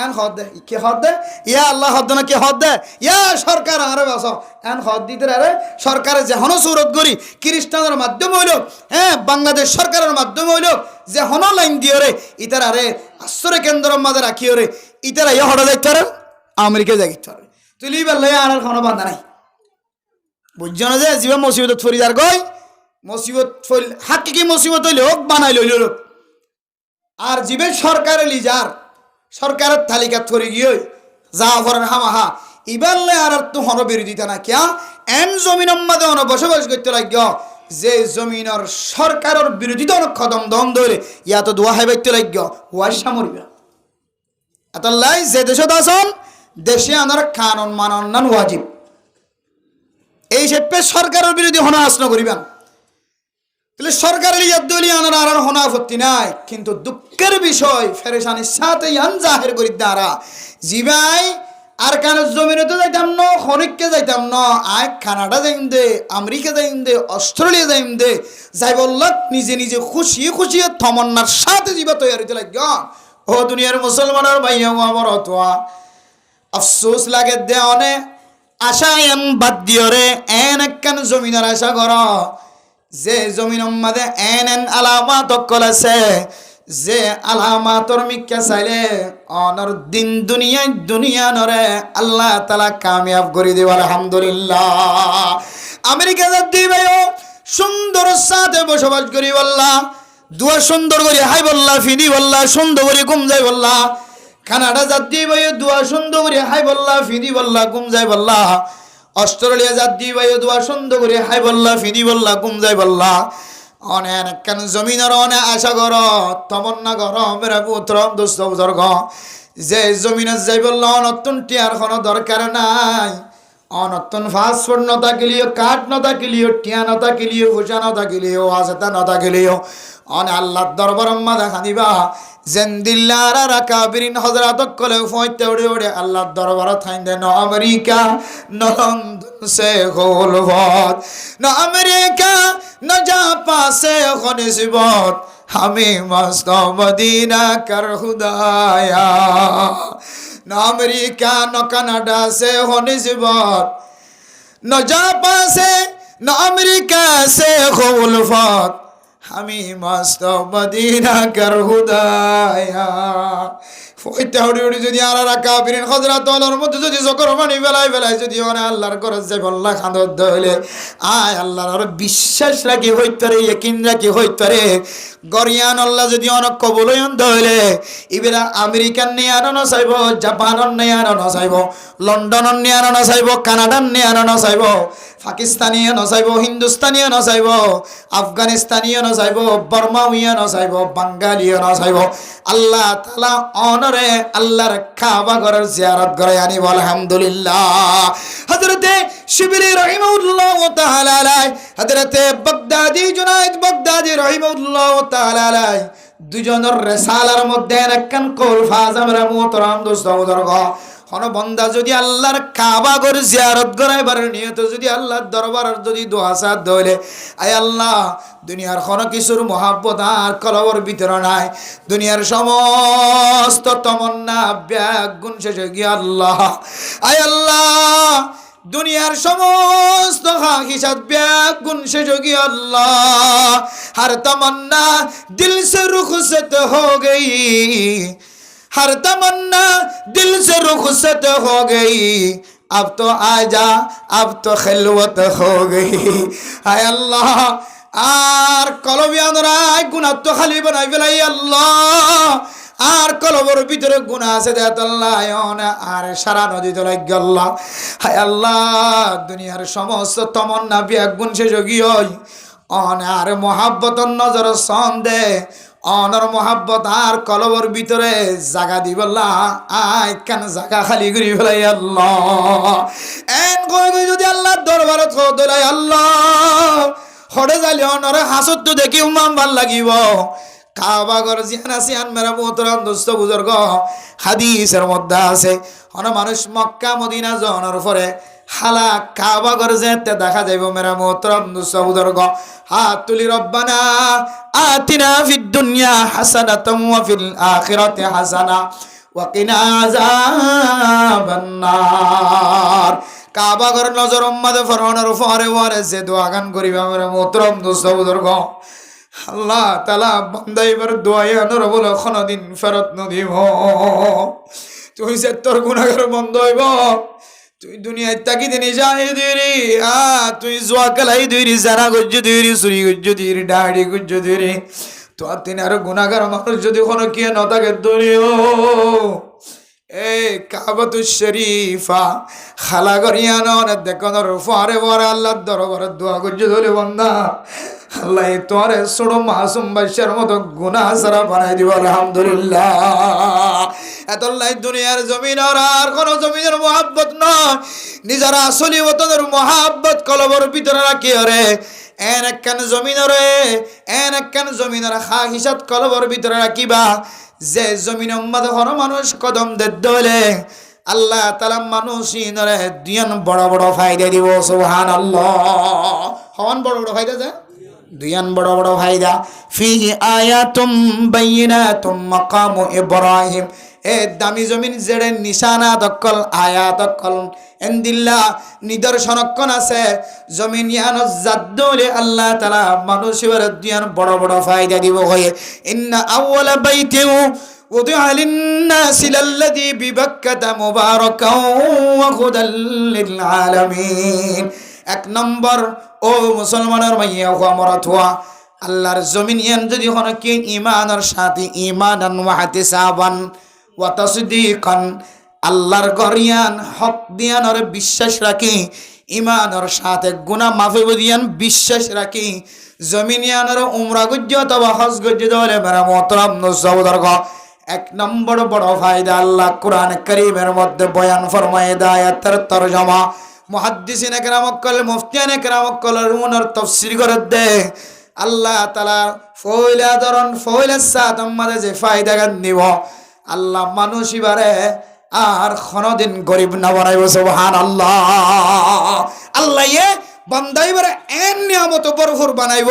এন হদ দে কে হদ দে ইয়া আল্লাহ হদ না কে হদ দে ইয়া সরকার আরে বাস এন হদ দিতে রে সরকারে যে হন সুরত করি খ্রিস্টানের মাধ্যমে হইল, হ্যাঁ বাংলাদেশ সরকারের মাধ্যমে হইল যে হন লাইন দিয়ে রে ইতার আরে আশ্রয় কেন্দ্রের মাঝে রাখিও রে ইতারা ইয়া হড়ে যাইতে রে আমেরিকা যাইতে রে তুই লিবার লইয়া আর কোনো বাধা নাই বুঝছ না যে জীবন মুসিবত ফরিদার গই মুসিবত ফল হাকিকি মুসিবত হইলে হোক বানাই লইল লোক আর জীবের সরকারে লিজার সরকারের তালিকা থরি গিয়ে যা ফরেন হামাহা ইবাল্লে আর তো হন বিরোধিতা না কিয়া এন জমিন মাদে অন বসবাস করতে লাগ যে জমিনের সরকারের বিরোধিতা অনেক খদম দম ধরে ইয়া তো দোয়া হাইবাইতে লাগ ওয়ার সামরিবা এতলাই যে দেশত আসন দেশে আনার কানুন মানন ওয়াজিব এই সেপে সরকারের বিরোধী হনা আসন করিবেন তাহলে সরকারের ইয়াদ্দলি আনার আর হনা আপত্তি নাই, কিন্তু দুঃখের বিষয় ফেরেশানির সাথে ইয়ান জাহির করি দ্বারা জিবাই আর কান জমিনে তো যাইতাম না, খনিককে যাইতাম না, আয় কানাডা যাইম দে, আমেরিকা যাইম দে, অস্ট্রেলিয়া যাইম দে, যাই বললাম নিজে নিজে খুশি খুশি তমন্নার সাথে জীবা তৈরি হইতে লাগ ও দুনিয়ার মুসলমানের ভাইয়া আমার অতোয়া আফসোস লাগে দে অনে আশা এন বাদ দিও রে এন একখান জমিনের আশা কর যে জমিন মাঝে এন আলামাত অকল আছে যে আলামাতর মিক্কা চাইলে অনর দিন দুনিয়া নরে আল্লাহ তাআলা কামিয়াব করে দেব আলহামদুলিল্লাহ। আমেরিকা যাত্রী ভাইও সুন্দর সাথে বসবাস করি বললা দুয়া সুন্দর করে হাই বললা ফিদি বললা সুন্দর করে ঘুম যাই বললা, কানাডা যাত্রী ভাইও দুয়া সুন্দর করে হাই বললা ফিদি বললা ঘুম যাই বললা, অস্ট্রেলিয়া যাত্রী ভাইও দুয়া সুন্দর করে হাই বললা ফিদি বললা ঘুম যাই বললা, অনেক কেন জমিনের অনেক আশা কর তমন্না কর মেরা পুত্র দোস্ত বুজুর্গ যে জমিনে যাই বলল অনতুন টিয়ার কোনো দরকার নাই, অনতুন ফাস্টফুড ন থাকিলিও কাঠ ন থাকিলিও টিয়া ন থাকিলিও ভূষা ন থাকিলিও আজতা ন থাকিলিও অনে আল্লাহর দরবার আম্মা দেখা দিবা জেন্দিল্লার রাকাবিরিন হযরত কলে ফইতে ওড়ে ওড়ে আল্লাহর দরবার থাইন দে ন আমেরিকা ন লন্ডন সে গোলভত ন আমেরিকা ন জাপান সে খনিসবত আমি মস্ত মদিনা কর খুদায়া ন আমেরিকা ন কানাডা সে খনিসবত ন জাপান সে ন আমেরিকা সে গোলভত আমি মস্ত মদিনা কর খুদায়া ফইতে হড়ি হড়ি যদি আর রাকাবিরিন হযরত আল্লাহর মধ্যে যদি জকর মানি বেলায় যদি ওনা আল্লাহর করে যাই বল্লা খান্দত দইলে আয় আল্লাহর বিশ্বাস রাখি হইতরে ইয়াকিন রাখি হইতরে গরিয়ান আল্লাহ যদি অনেক কবুল হইন দইলে ইবেরা আমেরিকান নিয়ে আনো চাইব, জাপানন নিয়ে আনো চাইব, লন্ডনন নিয়ে আনো চাইব, কানাডান নিয়ে আনো চাইব, পাকিস্তানীয় নচাইব, হিন্দুস্তানীয় নচাইব, আফগানিস্তানীয় নচাইব, বর্মাউয়া নচাইব, বাঙালিও নচাইব, আল্লাহ তাআলা অনরে আল্লাহর কাবা ঘরের জিয়ারত করে আনিব আলহামদুলিল্লাহ। হযরতে শিবলি রাহিমাহুল্লাহ তাআলা আলাইহি, হযরতে বাগদাদি জুনায়েদ বাগদাদি রাহিমাহুল্লাহ তাআলা আলাইহি দুজনের রিসালার মধ্যে একখান কৌল ফাজ আমরা মুহতারাম দোস্ত বুজুর্গ কোন বান্দা যদি আল্লাহর কাবা ঘর জিয়ারত করাইবার নিয়ত যদি আল্লাহর দরবারের যদি দোয়া সাদ দইলে আয় আল্লাহ দুনিয়ার কোন কিছুর মহব্বত আর কলবর ভিতরে নাই, দুনিয়ার সমস্ত তমন্না ব্যাগ গুণ শেষে গিয়ে আল্লাহ আয় আল্লাহ दुनियार समस्त खाहिशात बेगुन से जोगी अल्लाह हर तमन्ना दिल से रुखसत हो गई हर तमन्ना दिल से रुखसत हो गई अब तो आजा अब तो खिलवत हो गई हाय अल्लाह आर कलबियानराय गुनाह तो खाली बनाई फेलाई अल्लाह আর কলবর ভিতরে গুনাহ আছে দেত আল্লাহ আর সারা নদী তো লাগ আল্লাহ হায় আল্লাহ দুনিয়ার সমস্ত তমন্না বেগুন শেষ গিয়ই অন আর মোহাব্বতর নজর সন্দে অনর মোহাব্বত আর কলবর ভিতরে জায়গা দিবল্লাহ আই কান জায়গা খালি করি ফেলাই আল্লাহ এন কই যদি আল্লাহ দরবারে তো দলাই আল্লাহ হড়ে যাইলে অনর হাসত তো দেখি উম্মাম ভাল লাগিব কাবা ঘর জিয়ানা সিয়ান মেরা মোহতরাম দোস্ত বুজুর্গ হাদিসের মধ্যে আছে অনেক মানুষ মক্কা মদিনা যাওয়ার পরে হালা কাবা ঘর যেতে দেখা যাইব মেরা মোহতরাম দোস্ত বুজুর্গ হাত তুলি রব্বানা আতিনা ফিদ দুনিয়া হাসানাতাম ওয়া ফিল আখিরাতি হাসানা ওয়া কিনা আযাবান নার কাবা ঘর নজর উম্মতে ফরমানোর পরে ওরে যে দোয়া গান করিবা মেরা মোহতরাম দোস্ত বুজুর্গ আল্লাহ তালা বান্দা এবার দোয়াই আনোর বলো কোনদিন ফেরত নদিব তুই যে তোর গুনাহগার বন্ধ হইব তুই দুনিয়ায় তাকি দিনি যাই দিরি তুই জোয়া কালাই দিরি জানা গজ্জ দিরি চুরি গজ্জ দিরি ডাড়ি গজ্জ দিরি তো তিনি আর গুনাহগার মানুষ যদি কোনো কি ন থাকে দরিও এ কাবাতুশ শরীফা খালা করিয়ানো দেখনোর পরে পরে আল্লাহর দরবারে দোয়া গজ্জ ধরে বান্দা আল্লাহ তোরে ছোট মাসুম বাচ্চার মতো গুনাহ সারা বানাই দিব আলহামদুলিল্লাহ এতলাই দুনিয়ার জমিন আর কোন জমিনের মোহাব্বত নয় নিজের আসলি ওতনের মোহাব্বত কলবর ভিতরে রাখি রে এন একখান জমিনের খাহিসাত কলবর ভিতরে রাখিবা যে জমিন মধ্যে হর মানুষ কদম দে দলে আল্লাহ তাআলা মানুষই নরে দুয়ান বড় বড় ফায়দা দিব সুবহানাল্লাহ হন বড় বড় ফায়দা যায় দুয়ান বড় বড় ফায়দা ফিহি আয়াতুম বাইনাতুম মাকামু ইব্রাহিম এ দামি জমিন জেড়ে নিশানা দকল আয়াত দকল এন্দিল্লাহ নিদর্শনক্ষণ আছে জমিন ইয়ান জাদ্দুলে আল্লাহ তাআলা মানুষের দুয়ান বড় বড় ফায়দা দিব হয়ে ইন্না আউওয়ালা বাইতিউ وضع للناس الذي ببكة مباركا وهدى للعالمين এক নম্বর ও মুসলমানের মাইয়া ও মরাত হওয়া আল্লাহর জমিন ইয়ান যদি হন কি ঈমানের সাথে ঈমানান ওয়া ইহতিসাবান ওয়া তাসদীকান আল্লাহর গরিয়ান হক দিয়ানর বিশ্বাস রাখি ঈমানের সাথে গুনাহ মাফি দিয়ান বিশ্বাস রাখি জমিন ইয়ানর উমরা গজ্জ অথবা হজ গজ্জ দলে মেরা মোহতরম নজরদারগ এক নম্বর বড় ফায়দা আল্লাহ কোরআন কারীমের মধ্যে বয়ান ফরমায় আয়াতের তরজমা মুহাদ্দিসিন একরাম কল মুফতিয়ান একরাম কল রুনের তাফসীর করে দে আল্লাহ তাআলা ফয়লা দরন ফয়লা সাত আমাদের যে ফায়দা গান নিব আল্লাহ মানুষ ইবারে আর কোনদিন গরিব না বানাইব সুবহানাল্লাহ আল্লাহ এ বান্দা ইবারে এন নিয়ামত ভরপুর বানাইব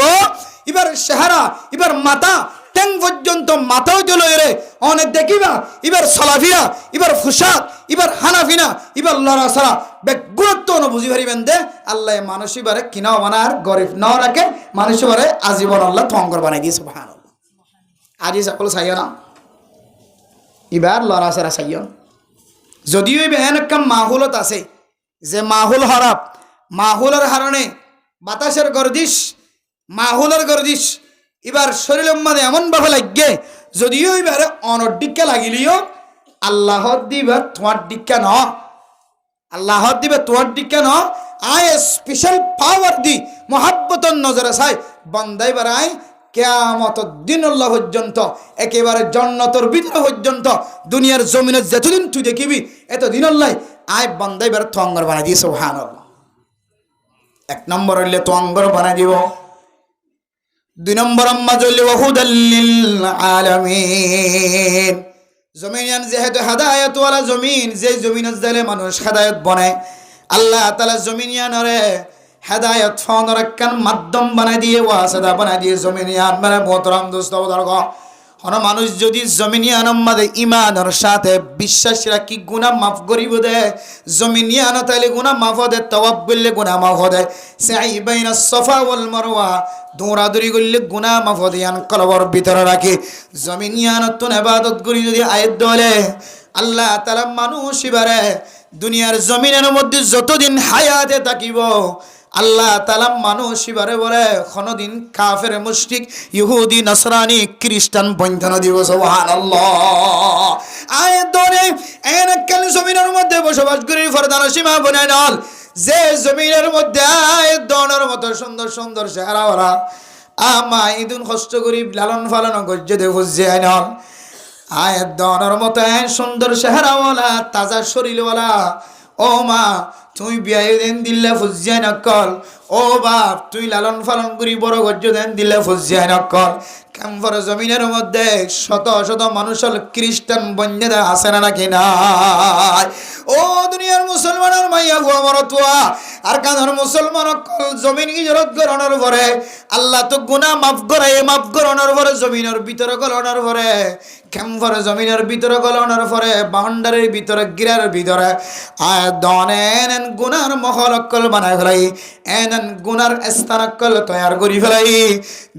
ইবার চেহারা ইবার মাথা ট্যাং পর্যন্ত মাথাও চলে রে অনেক দেখিবা এবার সালাফিয়া এবার ফুসাদ এবার হানাফিনা এবার লড়াছড়া গুরুত্ব বুঝি পারিবেন দে আল্লাহ মানুষ এবারে কিনাও বানার গরিব না রাখে মানুষ এবারে আজীবন আল্লাহ থঙ্গর বানাই দিয়ে সুবহানাল্লাহ আজি সকল চাইও না এবার লড়াছড়া চাইও যদিও এনকাম মাহুলত আছে যে মাহুল হরাপ মাহুলের হারণে বাতাসের গর্দিশ মাহুলের গর্দিশ এবার শরীরের মধ্যে এমন ভাবে লাগে যদিও এবারে অনডিক্কা লাগিলিও আল্লাহ দিবা তোমার ডিক্কা ন আল্লাহ দিবে তোমার ডিক্কা ন আয় স্পেশাল পাওয়ার দি মোহাব্বতর নজরে চাই বান্দাই বারাই কিয়ামত দিন আল্লাহ পর্যন্ত একেবারে জান্নাতের ভিতরে পর্যন্ত দুনিয়ার জমিনে যতদিন তুই দেখিবি এতদিন আল্লাহ আয় বান্দাই বার তোঙ্গর বানাই দিয়ে সুবহানাল্লাহ এক নম্বর হইলে তোঙ্গর বানাই দিব দুই নম্বর আম্মা জল্লি ওয়াহুদাল লিল আলামিন জমিন যেহেতু হেদায়েত ওয়ালা জমিন যে জমিনের জালে মানুষ হেদায়েত বনে আল্লাহ তাআলা জমিনিয়ানরে হেদায়েত ফোনের একখান মাধ্যম বানাই দিয়ে ওয়াসিতা বানাই দিয়ে জমিনিয়ান মানে মোহতরম দোস্ত বুজুর্গ হন মানুষ যদি জমিনিয়ান মাঝে ইমানের সাথে বিশ্বাস রাখি গুনাহ মাফ করিব দে জমিনিয়ান তাইলে গুনাহ মাফ দে তওয়াব করলে গুনাহ মাফ দে সাই বাইনা সফা ওয়াল মারওয়া দৌড়াদৌড়ি করলে গুনাহ মাফ দিয়ান কলবর ভিতরে রাখি জমিনিয়ান তো ইবাদত করি যদি আয়াত দলে আল্লাহ তাআলা মানুষ ইবারে দুনিয়ার জমিনের মধ্যে যতদিন হায়াতে থাকিব আল্লাহ তাআলা মানুষ ইবারে বলে কোনদিন কাফের মুশরিক ইহুদি নসরানি খ্রিস্টান বন্ধন দিব সুবহানাল্লাহ আয়াত ধরে এনকাল জমিনের মধ্যে বসবাস করি ফরদান সীমা বনায় নল যে জমিনের মধ্যে আয়াত দনের মতো সুন্দর সুন্দর চেহারাওয়ালা আমা ইদুন কষ্ট করি লালন পালন গজ্জে দে ফুজে আইনল আয়াত দনের মতো সুন্দর চেহারাওয়ালা তাজা শরীরওয়ালা ও মা তুই বিয়ে দেন দিল্লা ফুজিয়াই নকল ও বাপ তুই লালন পালন করি বড় গজ্জ দেন দিল্লা ফুজিয়াই নকল ক্যাম্পর জমিনের মধ্যে শত শত মানুষ খ্রিস্টান বন্যদা আছে না নাকি নাই ও দুনিয়ার মুসলমানের মাইয়া গো আমার তোয়া আর কানের মুসলমান জমিন ইজরত করানোর পরে আল্লাহ তো গুনাহ মাফ করানোর পরে জমিনের ভিতরে গলানোর পরে ক্যাম্পর জমিনের ভিতরে গলানোর পরে বাউন্ডারির ভিতরে গিরার ভিতরে আয় দনেন গুনার মহলকল বানায় ফেলাই এনন গুনার স্থানকল তৈয়ার করি ফেলাই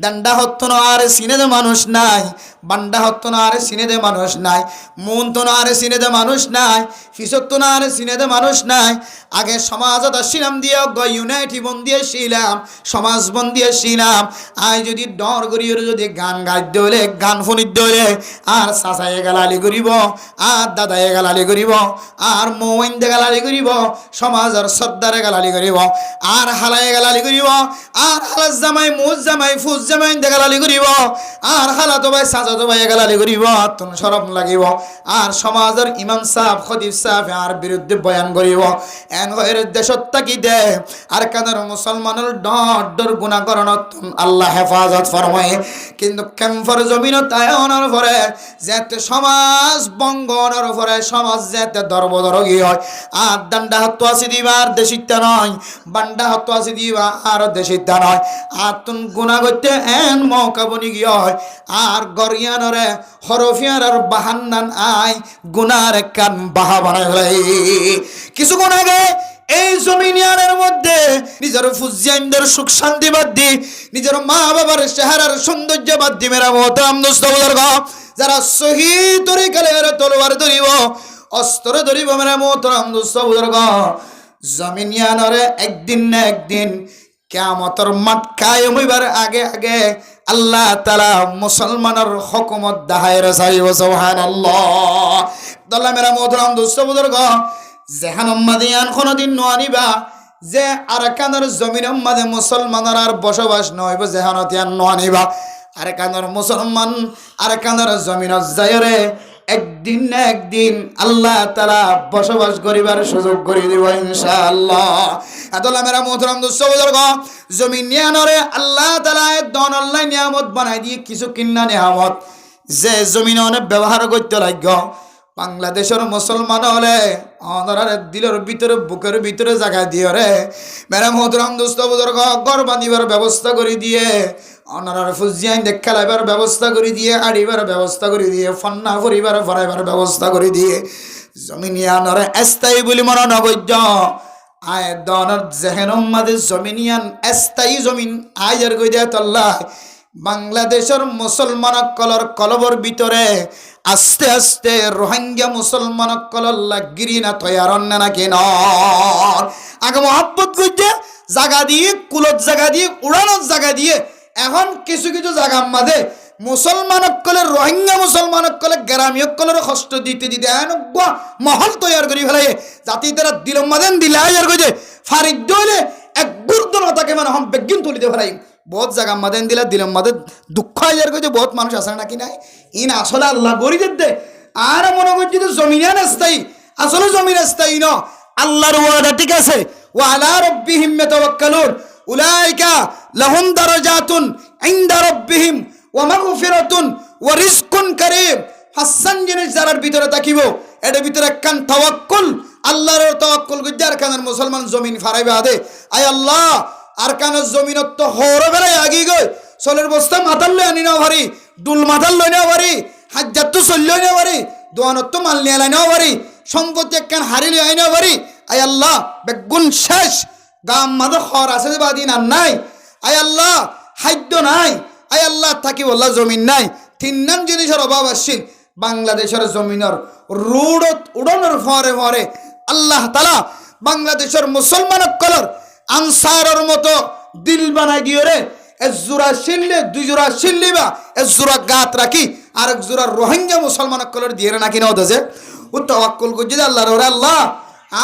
ডান্ডা হত্তন আর সিনেদে মানুষ নাই বান্ডা হত্তন আর সিনেদে মানুষ নাই মন তো আর সিনেদে মানুষ নাই ফিসত্ত না আর সিনেদে মানুষ নাই আগে সমাজত আসিলাম দিয়ে ইউনাইটি বন দিয়ে ছিলাম সমাজ বন দিয়ে ছিলাম আই যদি ডর করিও যদি গান গাইতে হলে গান ফোনিতে হলে আর চাচায়ে গালালি করিব আর দাদায়ে গালালি করিব আর মৌইন্দে গালালি করিব সমাজের সর্দারে গালালি করিব আর হালায়ে গালালি করিব আর হালাস জামাই মুজ জামাই ফুজ জামাই গালালি করিব আর হালা তো ভাই সাজা তো ভাই গালালি করিব তুন শরম লাগিব আর সমাজের ইমাম সাহেব খতিব সাহেব আর বিরুদ্ধে বয়ান করিব এন হয়ের দেশত তাকি দে আর কানের মুসলমানের ডর গুনাহ করণত আল্লাহ হেফাজত ফরমায় কিন্তু ক্যাম্পর জমিন তাই অনার পরে যেতে সমাজ বঙ্গনের পরে সমাজ যেতে দরবদরগি হয় আর ডান্ডা হাত আসি দিবা আর দেশিতা নয় বান্ডা হাত আসি দিবা আর দেশিতা নয় আর তুন গুনাহ করতে এন মৌকা বনি গিয়ে হয় আর গরিয়ানরে হরফিয়ার আর বাহান্নান আই গুনার কান বাহা বানায় ফেলাই কিছুক্ষণ আগে এই জমিনিয়ানের মধ্যে নিজের ফুজিয়ানদের সুখ শান্তি বাদ দি নিজের মা বাবার চেহারার সৌন্দর্য বাদ দি মেরা মোহতারাম দোস্ত বুজুর্গ যারা শহীদ তরিকালে তলোয়ার ধরিব অস্ত্র ধরিব মেরা মোহতারাম দোস্ত বুজুর্গ জমিনিয়ানরে একদিন না একদিন কিয়ামতের মাঠ কায়েম হইবার আগে আগে আল্লাহ তাআলা মুসলমানের হুকুমত দাহায় রাসাইব সুবহানাল্লাহ দল্লা মেরা মোহতারাম দোস্ত বুজুর্গ জেহানম মাদিয়ান কোনদিন নোয়ানিবা যে আরকানের জমিনের মাঝে মুসলমানের আর বসবাস নইব জেহানতিয়ান নোয়ানিবা আরকানের মুসলমান আরকানের জমিনত যায়রে একদিন না একদিন আল্লাহ তাআলা বসবাস করিবার সুযোগ করে দিব ইনশাআল্লাহ আদলা মেরা মোহতারাম দোস্ত বুজুর্গ জমিন নিয়ানরে আল্লাহ তাআলা দন আল্লাহ নিয়ামত বানাই দিয়ে কিছু কিন্না নিয়ামত যে জমিন অনেক ব্যবহার করতে লাগবে বাংলাদেশের মুসলমান হলে অনার দিলের ভিতরে বুকের ভিতরে জায়গা দিয়ে রে মেরা মোহতারাম দোস্ত বুজুর্গ ঘর বাঁধিবার ব্যবস্থা করে দিয়ে অনার ফুজিয়ান দেখালাইবার ব্যবস্থা করে দিয়ে আড়িবার ব্যবস্থা করে দিয়ে ফন্না পরিবার ভরাইবার ব্যবস্থা করে দিয়ে জমিনিয়ানরে স্থায়ী বলি মনে নগদ্য আয় দনের জেহেনম মাঝে জমিনিয়ান স্থায়ী জমিন আয়ের গই দেয় তল্লা বাংলাদেশের মুসলমান কলর কলবর ভিতরে আস্তে আস্তে রোহিঙ্গা মুসলমান কলর লাগিরি না তৈয়ার না কেন আগে মহাব্বত করছে জায়গা দিয়ে কুলত জায়গা দিয়ে উড়ানোর জায়গা দিয়ে এখন কিছু কিছু জায়গা মাঝে মুসলমান কলে রোহিঙ্গা মুসলমান কলে গ্রামীয় কলের কষ্ট দিতে দিতে মহল তৈয়ার করি ফেলে জাতি তারা দিল মাদেন দিলে আয়ার করে ফারিক দইলে এক বুর্দনতাকে মানে হম বেগিন তুলিতে ফেলাই বহুত জায়গা মাদেন দিলে দিলাম মাদের দুঃখ আয়ার করে বহুত মানুষ আসে নাকি নাই ইন আসলে আল্লাহ গরিদের দে আর মনে করছি তো জমিনান স্থায়ী আসলে জমিন স্থায়ী ন আল্লাহর ওয়াদা ঠিক আছে ওয়া আলা রাব্বিহিম ইয়াতাওয়াক্কালুন উলাইকা লাহুম দারাজাতুন ইনদা রাব্বিহিম ওয়া মাগফিরাতুন ওয়া রিজকুন কারীম হাসান জিনিস যারার ভিতরে থাকিব এর ভিতরে কান তাওয়াক্কুল আল্লাহর তাওয়াক্কুল গজ্জার কানের মুসলমান জমিন ফারাইবে আদে আয় আল্লাহ আর কানের জমিনত তো হরে বেড়াই আগি গই চলের বস্তা মাতাল্লে আনি না ভারি দুল মাথার লই নেওয়া পারি, হাজার তো চললেও নেওয়া পারি, দোয়ানত তো মাল নিয়ে নেওয়া পারি, সম্পত্তি একখান হারি লিয়ে নেওয়া পারি। আয় আল্লাহ বেগুন শেষ, গাম মাঝে খর আছে বা দিন আর নাই। আয় আল্লাহ খাদ্য নাই, আয় আল্লাহ থাকি বললা জমিন নাই। তিন নাম জিনিসের অভাব আসছিল বাংলাদেশের জমিনের রোডত উড়ানোর ফরে ফরে আল্লাহ তালা বাংলাদেশের মুসলমান কলর আনসারের মতো দিল বানাই দিয়ে রে এক জোড়া শিললে দুই জোড়া শিললি বা এক জোড়া গাত রাখি আর এক জোড়া রোহিঙ্গা মুসলমান কলর দিয়ে নাকি না ওদেশে ও তাওয়াক্কুল করছে যে আল্লাহর ওরে আল্লাহ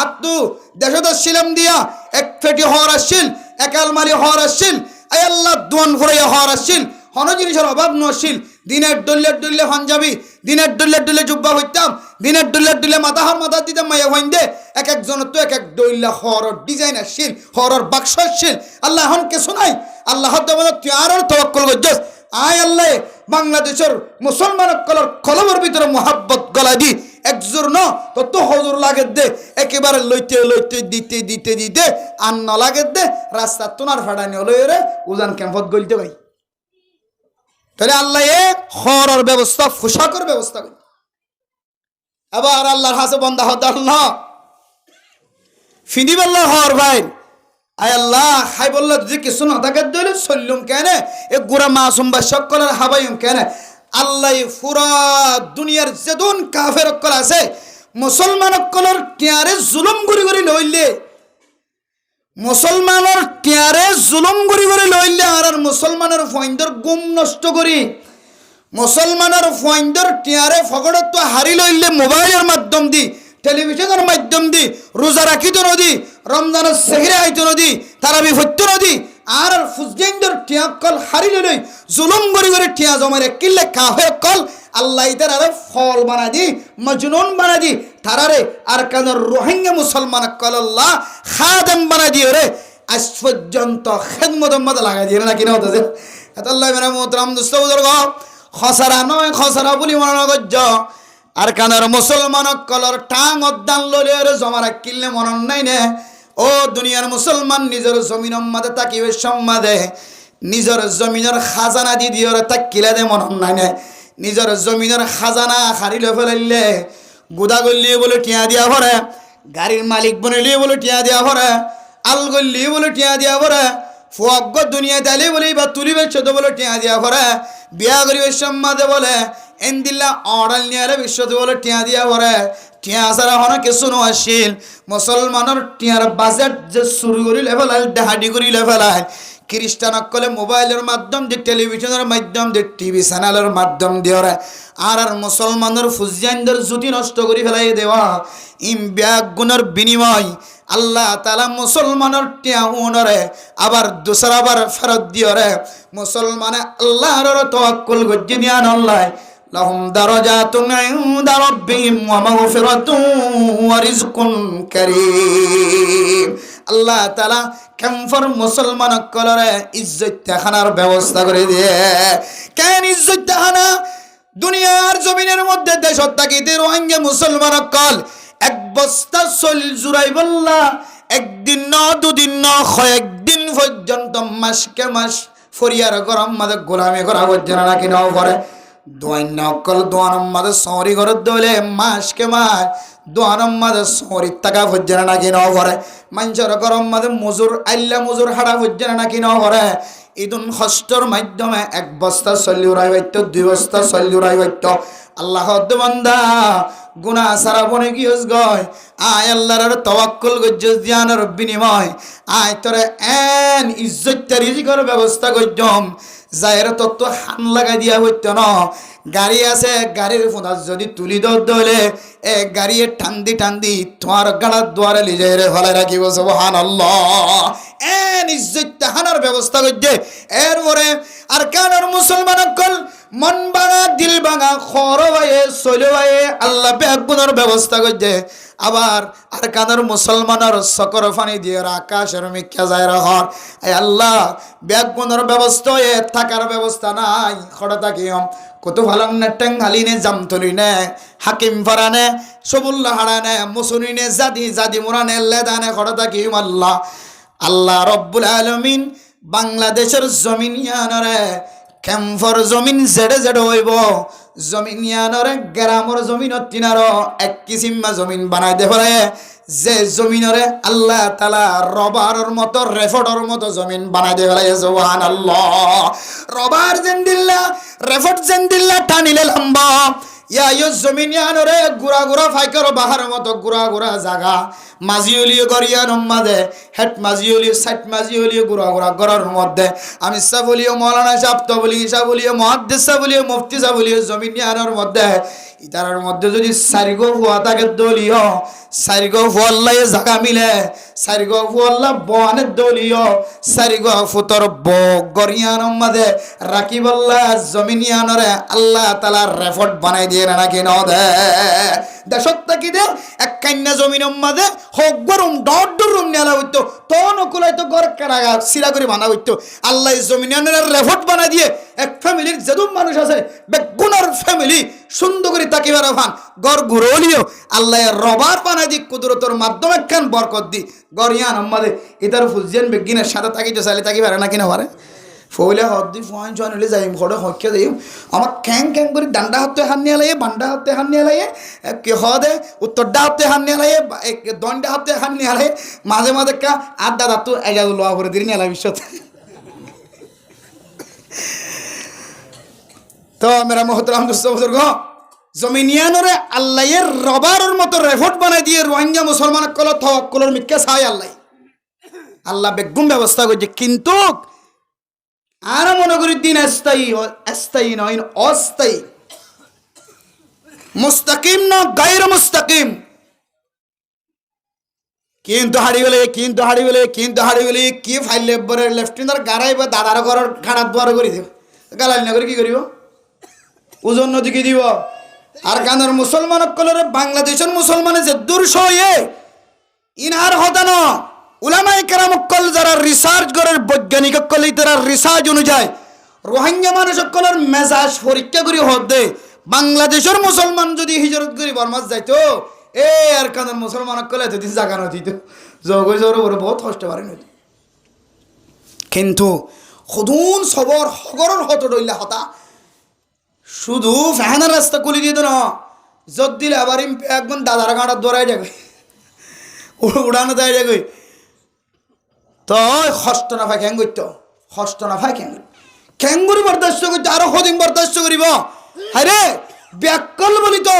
আত্মু দেশত ছিলাম দিয়া এক ফেটি হওয়ার আসছিল, এক আলমারি হওয়ার আসছিল, আই আল্লাহ দোয়ান ফুরাইয়া হওয়ার আসছিল, হন জিনিসের অভাব নছিল। দিনের ডুললে পাঞ্জাবি, দিনের ডুললে জুব্বা হইতাম, দিনের ডুললে মাথা দিতাম মাইয়া হইন দে এক একজনের তো এক এক ডইল্লা হরর ডিজাইন আসছিল, হরর বাক্স আসছিল। আল্লাহ এখন কিছু নাই, আল্লাহ তুই আরো তাওয়াক্কুল করছিস। আয় আল্লাহ বাংলাদেশের মুসলমান কলমের ভিতরে মোহাব্বত গলা দি একজোর ন তো হজুর লাগে দে একেবারে লইতে দিতে আর ন লাগে দে রাস্তা তোনার ফাটানি হলো রে উজান ক্যাম্পত গলতে ভাই। তাহলে আল্লাহ হরর ব্যবস্থা পোশাকের ব্যবস্থা করি। আবার আল্লাহর হাসে বন্দা হত আল্লাহ ফিদি বলল হর ভাই আয় আল্লাহ হাই বলল যদি কিছু না থাকে দইলে চললুম কেন এ গুড়া মাসুম বা সকলের হাবাইম কেন আল্লাহ পুরা দুনিয়ার যেদুন কাফের অক্কল আছে মুসলমান অক্কলের টিয়ারে জুলুম করি লইলে মুসলমানের টিয়ারে জুলুম করি লইলে আর মুসলমানের ফয়ন্দর গুম নষ্ট করি মুসলমানের ফয়ন্দর টিয়ারে ফগড়ত হারি লইলে মোবাইলের মাধ্যম দি টেলিভিশনের মাধ্যম দি রোজা রাখিত নদী রমজানের সেহরে আইত নদী তারাবি হত্য নদী আর ফুজগেন্দর টিয়া কল হারি লই জুলুম করি টিয়া জমারে কিল্লে কাহে কল আল্লাহ ইতার আরে ফল বানা দি মজনুন বানা দি তারারে আর কানের রোহিঙ্গা মুসলমান কল্লাহ খাদেম বানা দি রে আজ পর্যন্ত খেদমত লাগাই দিয়ে নাকি না হতেছে এত আল্লাহ মেরা মোহতরাম দুস্থ বুজুর্গ খসারা নয় খসারা বলি মনে গজ্জ আর কানের মুসলমান কলর টাং অদ্দান ললিয়ার জমা রাখিলে মনন নাই নে ও দুনিয়ার মুসলমান নিজের জমিন মাদে তাকিবে সম্মাদে নিজের জমিনের খাজানা দি দিয়রে তাকিলে দে মনন নাই নে নিজের জমিনের খাজানা হারিলে ফেলাইলে গুদা গল্লিয়ে বলে টিয়া দিয়া ভরে গাড়ির মালিক বনিলিয়ে বলে টিয়া দিয়া ভরে আল গল্লিয়ে বলে টিয়া দিয়া ভরে ফুয়াগ্য দুনিয়া দালি বলে বা তুলিবে ছোট বলে টিয়া দিয়া ভরে বিয়া করিবে সম্মাদে বলে এন্দিল্লা অর্ডার নিয়ে বিশ্বতে বলে টিয়া দিয়া ভরে টিয়া আসারা হন কিছু আসিল মুসলমানের টিয়ার বাজেট যে শুরু করিলে ফেলাল ডাহাডি করিলে ফেলাল খ্রিস্টান অকলে মোবাইলের মাধ্যম দিয়ে টেলিভিশনের মাধ্যম দিয়ে টিভি চ্যানেলের মাধ্যম দিয়ে আর মুসলমানের ফুজিয়ানদের জুতি নষ্ট করে ফেলাই দেওয়া ইম ব্যাগ গুণের বিনিময় আল্লাহ তালা মুসলমানের টিয়া উনরে আবার দুসরাবার ফেরত দিয়ে রে মুসলমানে আল্লাহর তাওয়াক্কুল গজ্জি দিয়া নল্লায় লাহুম দারাজাতুন ইনদা রাব্বিহিম ওয়া মাগফিরাতুন ওয়া রিজকুন কারীম। আল্লাহ তাআলা কেমফর মুসলমান কলরে ইজ্জত দেখানোর ব্যবস্থা করে দিয়ে কেন ইজ্জত দেখানা দুনিয়ার জমিনের মধ্যে দেশত থাকিতে রোহিঙ্গা মুসলমান কল এক বস্তা চল জুড়াই বললা একদিন ন দুদিন ন কয়েকদিন পর্যন্ত মাসকে মাস ফরিয়ার গরম মাঝে গোলামি করা পর্যন্ত নাকি নাও করে দোয়ান অকল দোয়ান মাঝে সরি করে দলে মাসকে মাস দোয়ান মাঝে সরি টাকা পর্যন্ত নাকি নাও করে মানুষের গরম মাঝে মজুর আল্লা মজুর হাড়া পর্যন্ত নাকি নাও করে ইদুন কষ্টর মাধ্যমে এক বস্তা চল্লি উড়াই বাইত দুই বস্তা চল্লি উড়াই বাইত আল্লাহ বান্দা গুনাহ সারা বনে গিয়স গয় আয় আল্লাহর তাওয়াক্কুল গজ্জস দিয়ানোর বিনিময় আয় তোরে এন ইজ্জত রিজিকের ব্যবস্থা গজ্জম যায়ের তত্ত্ব হান লাগাই দিয়া হইতো ন গাড়ি আছে গাড়ির ফোনার যদি তুলি দলে এ গাড়ি টান্দি তোমার গাড়ার দ্বারে লিজে রে ফলে রাখিব সুবহানাল্লাহ এন ইজ্জত হানার ব্যবস্থা গজ্জে এরপরে আর কানার মুসলমান কল মন ভাঙা দিল ভাঙা খরবায়ে চলবায়ে আল্লাহ ব্যাগুনের ব্যবস্থা করছে আবার আর কানার মুসলমানের সকর ফানি দিয়ে আকাশের মিখ্যা যায় রহর আল্লাহ ব্যাগুনের ব্যবস্থা থাকার ব্যবস্থা নাই খড়া থাকিম কত ভালো না টেঙ্গালি নে জামতলি নে হাকিম ফারানে সবুল্লা হারানে মুসুনি নে জাদি মুরানে লেদানে খড়া থাকিম আল্লাহ রব্বুল আলামিন বাংলাদেশের জমিন ইয়ানরে কেম্ফর জমিন জেডে জেডে হইব জমিন ইয়ানরে গ্রামর জমিনত তিনার এক কিসিমা জমিন বানাই দে পারে যে জমিনরে আল্লাহ তাআলা রবারের মতো রেফটর মতো জমিন বানাই দে পারে সুবহানাল্লাহ রবার জেন্দিল্লা রেফট জেন্দিল্লা টানিলে লম্বা ইয়া ইয় জমিন ইয়ানরে গুড়া গুড়া ফাইকর বাহার মতো গুড়া গুড়া জায়গা মাজিউলিও গরিয়ার মধ্যে হেড মাজিউলিও সাইট মাজিউলিও গুড়া গুড়া গড়ার মধ্যে আমি সাবলিও মৌলানা সাহেব তবলি সাবলিও মুহাদ্দিস সাবলিও মুফতি সাবলিও জমিন ইয়ানোর মধ্যে ইতার মধ্যে যদি সারিগো হুয়া থাকে দলিও সারিগো হুয়াল্লাই জায়গা মিলে সারিগো হুয়াল্লা বনে দলিও সারিগো ফুতর ব গরিয়ানোর মধ্যে রাকিবল্লা জমিন ইয়ানরে আল্লাহ তাআলা রেফট বানাই দিয়ে নাকি ন দে দেশত থাকি দে এক কান্না জমিনের মধ্যে হোক গরম ডর রুম নেলা হইতো তখন কুলাই তো গড় কারাগা সিরা করে বানা হইতো আল্লাহ জমিনের রেফট বানাই দিয়ে এক ফ্যামিলির যেদুম মানুষ আছে বেগুনার ফ্যামিলি সুন্দর করে তাকিবার ভান গড় ঘুরলিও আল্লাহ রবার বানাই দি কুদরতর মাধ্যমে কেন বরকত দি গরিয়ান আমাদের ইতার ফুজিয়ান বেগিনের সাথে তাকিতে চাইলে তাকিবারে না কিনা পারে ফলে হদ্দি ফোন জয়েন হলে যাই ঘরে হকে যাই আমার খ্যাং খ্যাং করে ডান্ডা হাতে হাত নিয়ে লাগে বান্ডা হাতে হাত নিয়ে লাগে কে হদে উত্তরডা হাতে হাত নিয়ে লাগে দণ্ডা হাতে হাত নিয়ে লাগে মাঝে মাঝে কা আড্ডা দাঁত এগাল লোয়া করে দিন নিয়ে লাগে বিশ্বতে তো মেরা মোহতরাম দোস্ত বুজুর্গ জমিনিয়ানরে আল্লাহের রবারের মতো রেফট বানাই দিয়ে রোহিঙ্গা মুসলমান কল তওয়াক্কুলের মিক্কা চাই আল্লাহ বেগুম ব্যবস্থা করছে কিন্তু আর মনে করি দিন স্থায়ী নয় অস্থায়ী মুস্তাকিম না গায়র মুস্তাকিম কিন্তু হারিয়ে গেলে কি ফাইল লেফটেন্যান্ট গাড়াই বা দাদার ঘরের খাড়াত দুয়ার করে দিব গালালি না করে কি করিব ওজন নদীকে দিব আর কানের মুসলমান কলরে বাংলাদেশের মুসলমানে যে দুর্শ ইনার হতানো উলামায়ে কেরাম কল যারা রিসার্চ করার বৈজ্ঞানিক কলি তারা রিসার্চ অনুযায়ী রোহিঙ্গা মানুষ কলের মেজাজ পরীক্ষা করি হতে বাংলাদেশের মুসলমান যদি হিজরত করি বর্মাস যাইতো আর কানের মুসলমান কলে এতদিন জাগা নদীত জগর জোর বহুত কষ্ট পারে নদী কিন্তু সদুন সবর হগরের হত ডইলা হতা শুধু ফ্যানের রাস্তা কুলি দিয়ে না যত দিলে আবার একদম দাদার গাঁটার দৌড়াই যাবে উড়ানো দেয় যাবে তো হস্ত না ভাই ক্যাং করতো হস্ত না ভাই ক্যাঙ্গুরি বরদাস্ত করতো আরো সদিন বরদাস্ত করিব আরে ব্যাকল বলি তো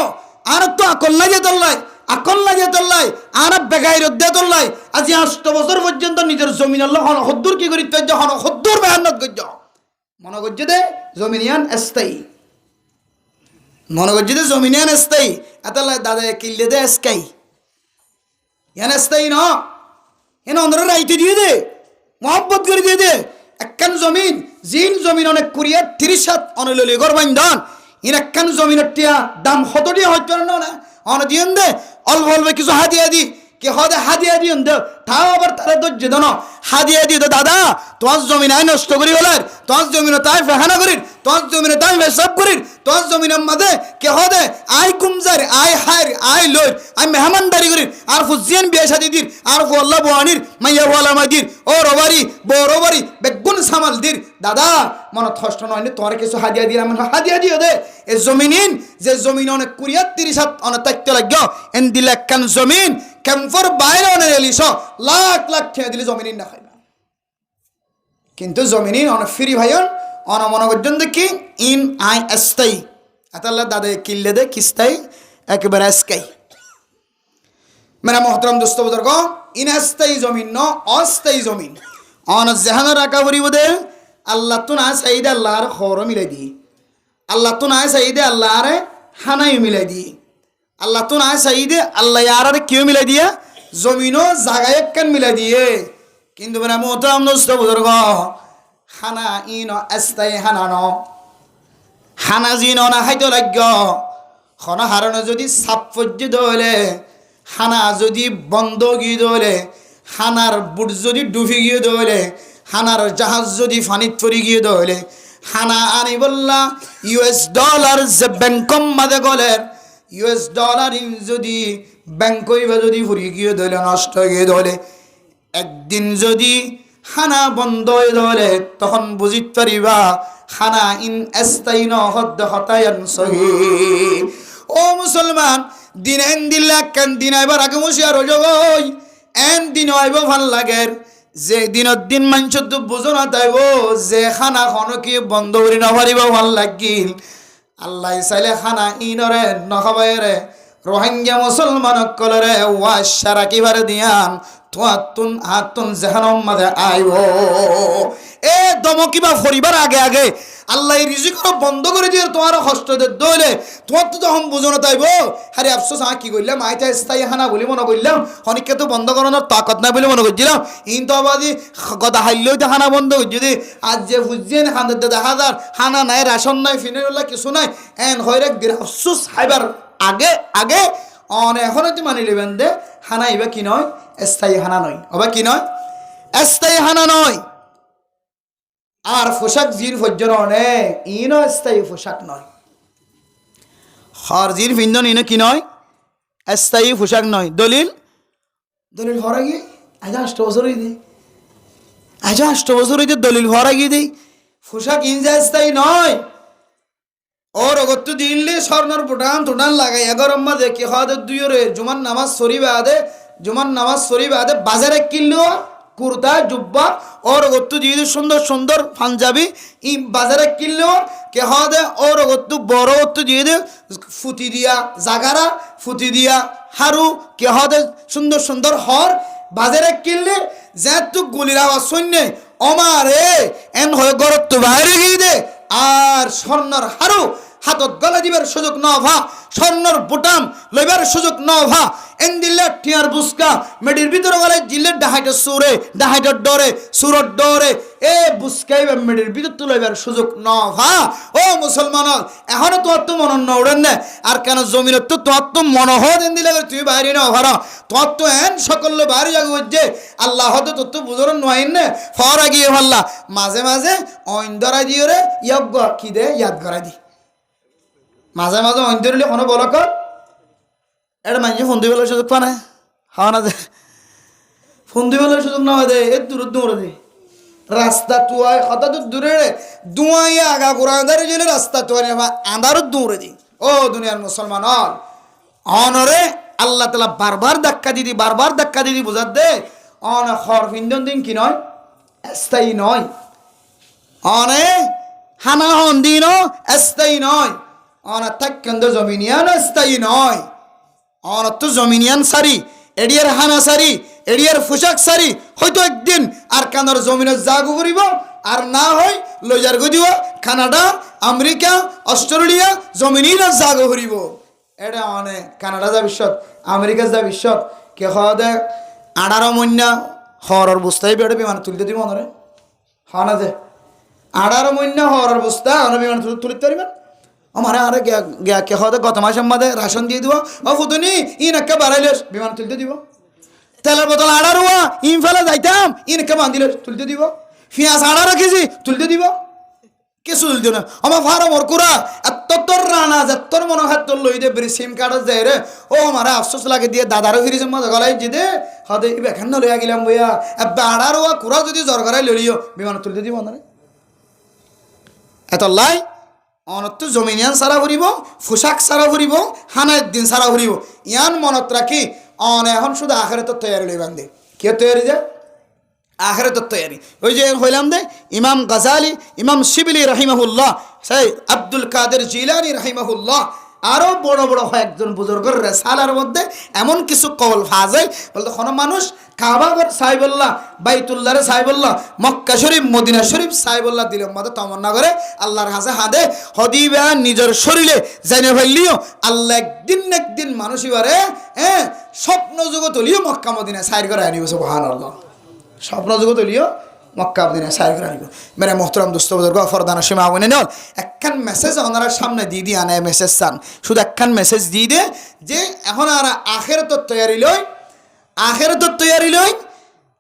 আর তো আকল লাগে তোল্লাই আর বেগাই রদ্দে তোল্লাই আজি 8 বছর পর্যন্ত নিজের জমিন আল্লাহ হদ্দুর কি করি হদ্দুর মেহনত করছ মনে করছে দে জমিনিয়ান স্থায়ী মনে করছে দে জমিনিয়ান স্থায়ী এতাল্লাই দাদা কিনলে দে স্কাই ইয়ান স্থায়ী ন এনে অন্ধরা রাইতে দিয়ে দে মহব্বত করে দিয়ে দে একখান জমিন জিন জমিন অনেক কুড়িয়া 30 হাত অনলি গর বান্ধন ইন একখান জমিনের টিয়া দাম কত দিয়ে হইতে পারে না অন দিয়েন দে অল্প অল্প কিছু হাদিয়া দি কে হদে হাদিয়া দিয়েন দে তাও আবার তারা ধৈর্য দেন হাদিয়া দিয়ে দে দাদা তোমার জমিন আয় নষ্ট করি বলার তোমার জমিনে তাই ফেহানা করির তোমার জমিনে তাই মেসাব করির তোমার জমিনের মাঝে কে হদে আই কুমজার আই হার আই লইর আই মেহমানদারি করির আর ফুজিয়ান বিয়ে শাদি দির আর ফুয়াল্লা বোয়ানির মাইয়া ওয়ালা মাদির ও রবারি বড়বারি বেগুন সামাল দির দাদা মনে কষ্ট নয় তোমার কিছু হাদিয়া দিলাম হাদিয়া দিও দে এই জমিনিন যে জমিন অনেক 30 হাত অনেক থাকতে লাগবে এন দিলে একখান জমিন ক্যাম্পর বাইরে অনেক এলিস লাখ লাখ খেয়ে দিলে জমিনিন না খাইবা কিন্তু জমিনিন অনেক ফ্রি ভাইয়ন অনমন পর্যন্ত কি ইন আই স্থায়ী আতাল্লাহ দাদা কিল্লে দে কিস্তাই একেবারে স্কাই মেরা মোহতরম দোস্ত বুজুর্গ ইন স্থায়ী জমিন ন অস্থায়ী জমিন অন জেহান রাখা পড়িব দে আল্লাহ তো না চাইদে আল্লাহর খবর মিলাই দি আল্লাহ তো না চাইদে আল্লাহর হানাই মিলাই দি আল্লাহ তো না চাইদে আল্লাহ ইয়ার কেউ মিলাই দিয়া জমিনও জায়গায় কেন মিলাই দিয়ে কিন্তু মেরা মোহতরম দোস্ত বুজুর্গ হানা ইন স্থায়ী হানা ন হানা জি না হাইতো লাগ্য খন হারণে যদি সাপ পর্যে দলে হানা যদি বন্ধ গিয়ে দলে হানার বুট যদি ডুবি গিয়ে দলে হানার জাহাজ যদি ফানিত পড়ি গিয়ে দলে হানা আনি বললা US ডলার যে ব্যাংকম মাঝে গলের US ডলার ইন যদি ব্যাংকই বা যদি ফুরি গিয়ে দলে নষ্ট গিয়ে দলে একদিন যদি খানা বন্ধ হয়ে ধরে তখন বুঝিতে পারিবা খানা ইন এস্তাইন হদ্দ হতায়ান সহি। ও মুসলমান দিন এন দিল্লা কেন দিন আইবার আগে মুশিয়ার হয়ে যাবই এন দিন আইব ভাল লাগের যে দিনত দিন মানুষ তো বুঝো না তাইব যে খানা খনো কি বন্ধ করি নপারিব ভাল লাগিল আল্লাহ চাইলে খানা ইনরে নখাবাইরে রোহিঙ্গা মুসলমান কলরে ওয়াশারা কিভাবে দিয়ান তোয়াতুন হাতুন জাহান্নাম মাঝে আইব এ দমকিবা ফরিবার আগে আগে আল্লাহ রিজিক বন্ধ করে দিয়ে তোমার কষ্ট দইলে তোমার তো তখন বুঝো না তাইব আরে আফসোস কি করলাম আইটা স্থায়ী হানা বলে মনে করলাম অনেককে তো বন্ধ করানোর তাকত নাই বলে মনে করছিলাম ইন তো আবাদি কথা হাইলেও তো হানা বন্ধ করছি যদি আজ যে বুঝছেন হানের দেখা যার হানা নাই রেশন নাই ফিনেরুল্লাহ কিছু নাই এন হইরে আফসোস হাইবার আগে আগে এখন হয়তো মানি নেবেন দে হানা এবার কি নয় স্থায়ী হানা নয় অবা কি নয় স্থায়ী হানা নয় আর পোশাক জির ফজ্জন অনেক ইনো স্থায়ী পোশাক নয় হর জির ফিন্দন ইনো কি নয় স্থায়ী পোশাক নয় দলিল দলিল হরা গিয়ে আজ 8 বছর হয়ে দেয় আজ 8 বছর হয়ে দলিল হরা গিয়ে দেয় পোশাক ইনজা স্থায়ী নয় ওর অগত্য দিল্লি স্বর্ণর বুটান টুটান লাগাই এগারো মাঝে কি হাতে দুইরে জুমান নামাজ শরীফ আদে বাজারে কিনলো কুর্তা জুব্বা ওর অগত্য দিয়ে সুন্দর সুন্দর পাঞ্জাবি ই বাজারে কিনলো কে হাতে ওর অগত্য বড় অগত্য দিয়ে ফুটি দিয়া জাগারা ফুটি দিয়া হারু কে হাতে সুন্দর সুন্দর হর বাজারে কিনলে যেহেতু গুলির আওয়াজ শূন্য অমারে এন হয়ে গরত্ব বাইরে গিয়ে দে আর স্বর্ণর হারু হাতত গলা দিবার সুযোগ ন ভা স্বর্ণর বুটাম লইবার সুযোগ ন ভা এন দিল্লা টিয়ার বুসকা মেডির ভিতরে গেলে জিল্লে ডাহাইটা সুরে ডাহাইটার ডরে সুরর ডরে এ বুসকাই মেডির ভিতর তো লইবার সুযোগ ন ভা ও মুসলমান এখনো তোর তো মন ন উড়েন না আর কেন জমির তো তোর তো মন হদ এন দিলে তুই বাইরে না ভাড়া তোর তো এন সকল বাইরে যাগ হচ্ছে আল্লাহ হতে তোর তো বুঝর নয় না ফরা গিয়ে ভাল্লা মাঝে মাঝে অইন্দরা দিয়ে রে ইয়জ্ঞ কি দে ইয়াদ করা দি মাঝে মাঝে অন্তরিলে কোনো বলো কর এটা মানুষ ফোন দিবেলার সুযোগ পা না হাওয়া না দে ফোন দিবেলার সুযোগ না হয় দে এর দূরে দৌড়ে দে রাস্তা তুয়ায় হঠাৎ দূরে রে দুয়াই আগা গোড়া দাঁড়িয়ে গেলে রাস্তা তুয়ারে আঁধারও দৌড়ে দি ও দুনিয়ার মুসলমান অনরে আল্লাহ তালা বারবার ধাক্কা দিদি বোঝার দে অন হর ফিন্দন দিন কি নয় স্থায়ী নয় অনে হানা হন দিন স্থায়ী নয় অনাত্যাকেন্দ জমিনিয়ান স্থায়ী নয় অনত জমিনিয়ান সারি এডিয়ার হানা সারি এডিয়ার পোশাক সারি হয়তো একদিন আর কানার জমিনের জাগু করিব আর না হয় লইজার গদিও কানাডা আমেরিকা অস্ট্রেলিয়া জমিনির জাগু করিব এটা অনেক কানাডা যা বিশ্বত আমেরিকা যা বিশ্বত কে দে 18 মহিনা হরর বস্তায় বেড়ে বিমান তুলতে দিব অনরে হা না যে 18 মহিনা হরর বস্তা অন বিমান তুলতে পারিবেন আমার আরে গিয়া কে হতে গত মাসের মধ্যে রাশন দিয়ে দিব ও ফুতুনি ইনকে বাড়াইলে বিমান তুলতে দিব তেলের বোতল 18 ইনফালে যাইতাম ইনকে বান্ধিলে তুলতে দিব পেঁয়াজ 18 কেজি তুলতে দিব কিছু তুলতে না আমার ফার্ম ওর কুরা এত তোর রানা যে তোর মনে হয় তোর লই দে বেরি সিম কার্ড যায় রে ও আমার আফসোস লাগে দিয়ে দাদারও ফিরিছে মজা গলাই যে দে হতে এখান লইয়া গেলাম বইয়া 18 কুরা যদি জ্বর করাই লইলিও বিমান তুলতে দিব না এত লাই অনত জমিনিয়ান সারা ফুরিব পোশাক সারা ফুরিব হানার দিন সারা ফুরিব ইয়ান মনত রাখি অন এখন শুধু আখেরাতের তৈয়ারি লইবান দে কে তৈয়ারি যে আখেরাতের তৈয়ারি ওই যে হইলাম দে ইমাম গাজালি ইমাম শিবলি রাহিমাহুল্লাহ সেই আব্দুল কাদের জিলানি রাহিমাহুল্লাহ আরও বড় বড় একজন বুজুর্গের রেসালার মধ্যে এমন কিছু কওল ফাজাই বলতে কোনো মানুষ কাবাগর সাহেবুল্লাহ বাইতুল্লাহরে সাহেবুল্লাহ মক্কা শরীফ মদিনা শরীফ সাহেবুল্লাহ দিলের মধ্যে তমন্না করে আল্লাহর কাছে হাদে হদিবা নিজের শরীরে জেনে ফেললিও আল্লাহ একদিন মানুষ এবারে স্বপ্ন জগৎ হলিও মক্কা মদিনা সাইর করে আনিব সুবহানাল্লাহ স্বপ্ন জগৎ হলিও মক্কা মদিনা সাইর করে আনিব মেরে মোহতরম দোস্ত বুজুর্গ ফরদানা সীমা আগুনে নল একখান মেসেজ ওনারা সামনে দিয়ে আনে মেসেজ চান শুধু একখান মেসেজ দিয়ে দে যে এখন আর আখেরাতের তৈয়ারি লই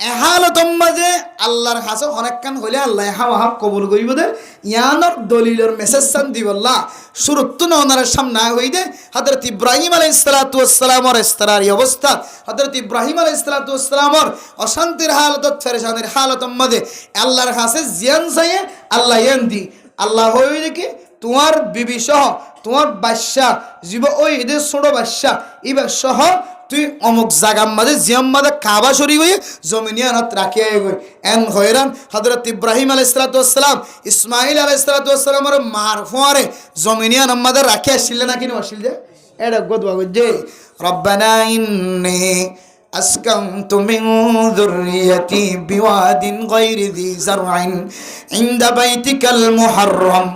এহালতম মাঝে আল্লাহর হাসে অনেকক্ষণ হইলে আল্লাহ হাওয়া কবুল করিব দে ইয়ানোর দলিলের মেসেজ সান দিবল্লা সুরত্তু ননার সামনে হই দে হযরত ইব্রাহিম আলাইহিস সালাতু ওয়াস সালামের ইস্তারারি অবস্থা হযরত ইব্রাহিম আলাইহিস সালাতু ওয়াস সালামের অশান্তির হালত ফেরেশানির হালতম মাঝে আল্লাহর হাসে জিয়ান চাইয়ে আল্লাহ ইয়ান দি আল্লাহ হই দেখি তোমার বিবি সহ তোমার বাদশা জীব ওই এদের ছোট বাদশা এবার সহ তুই অমুক জাগার মাঝে জিয়াম মাঝে কাবা শরীফ হয়ে জমিনিয়ানত রাখিয়া গই এন হয়রান হযরত ইব্রাহিম আলাইহিস সালাতু ওয়াস সালাম ইসমাঈল আলাইহিস সালাতু ওয়াস সালামের মার ফোয়ারে জমিনিয়ান মাঝে রাখিয়া ছিল না কিনা আসিল যে এটা গদবা গজে রব্বানা ইন্নী আসকানতু মিন যুররিয়াতি বিওয়াদিন গায়রি যি যারইন ইনদা বাইতিকাল মুহাররম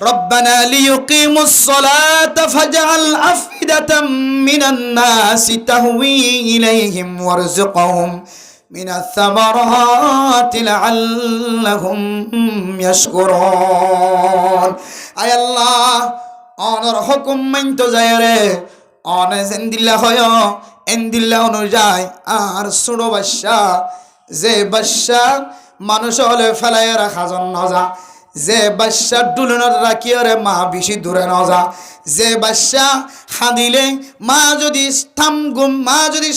ربنا ليقيموا الصلاة فاجعل أفئدة من الناس تهوي إليهم وارزقهم من الثمرات لعلهم يشكرون أي الله أنا حكم من تزايره أنا زند الله يا عند الله نجاي أرسل بشا زي بشا মানুষলে ফেলায় রাখা জন্য যা যে বাদশা ডুলনত রাখিয়ারে মা বেশি দূরে ন যা যে বাদশা হাদিলে মা যদি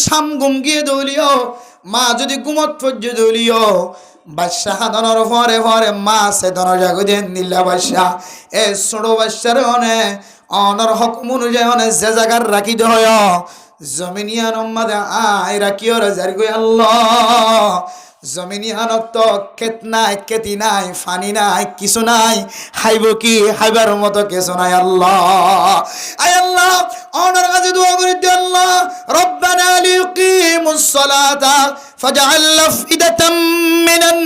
সাম গুম গিয়ে দলিও মা যদি গুমত ফজ্জ দলিও বাদশা হাদনের ফরে ফরে মা সে দন জাগদেন নিল্লা বাদশা এ ছোট বাদশার অনর হুকুম অনুযায়ী যে জায়গার রাখি হয় জমিনিয়ান মাদে আয় রাখিওরে জারি গই আল্লাহ জমিনিয়ানত তো খেত নাই খেতি নাই ফানি নাই কিছু নাই হাইব কি হাইবার মতো কিছু নাই আল্লাহ আয় আল্লাহ অনার কাছে দোয়া করি দে আল্লাহ রব্বানা লিকিমুস সালাতা ফাজআল আফইদাতাম মিনান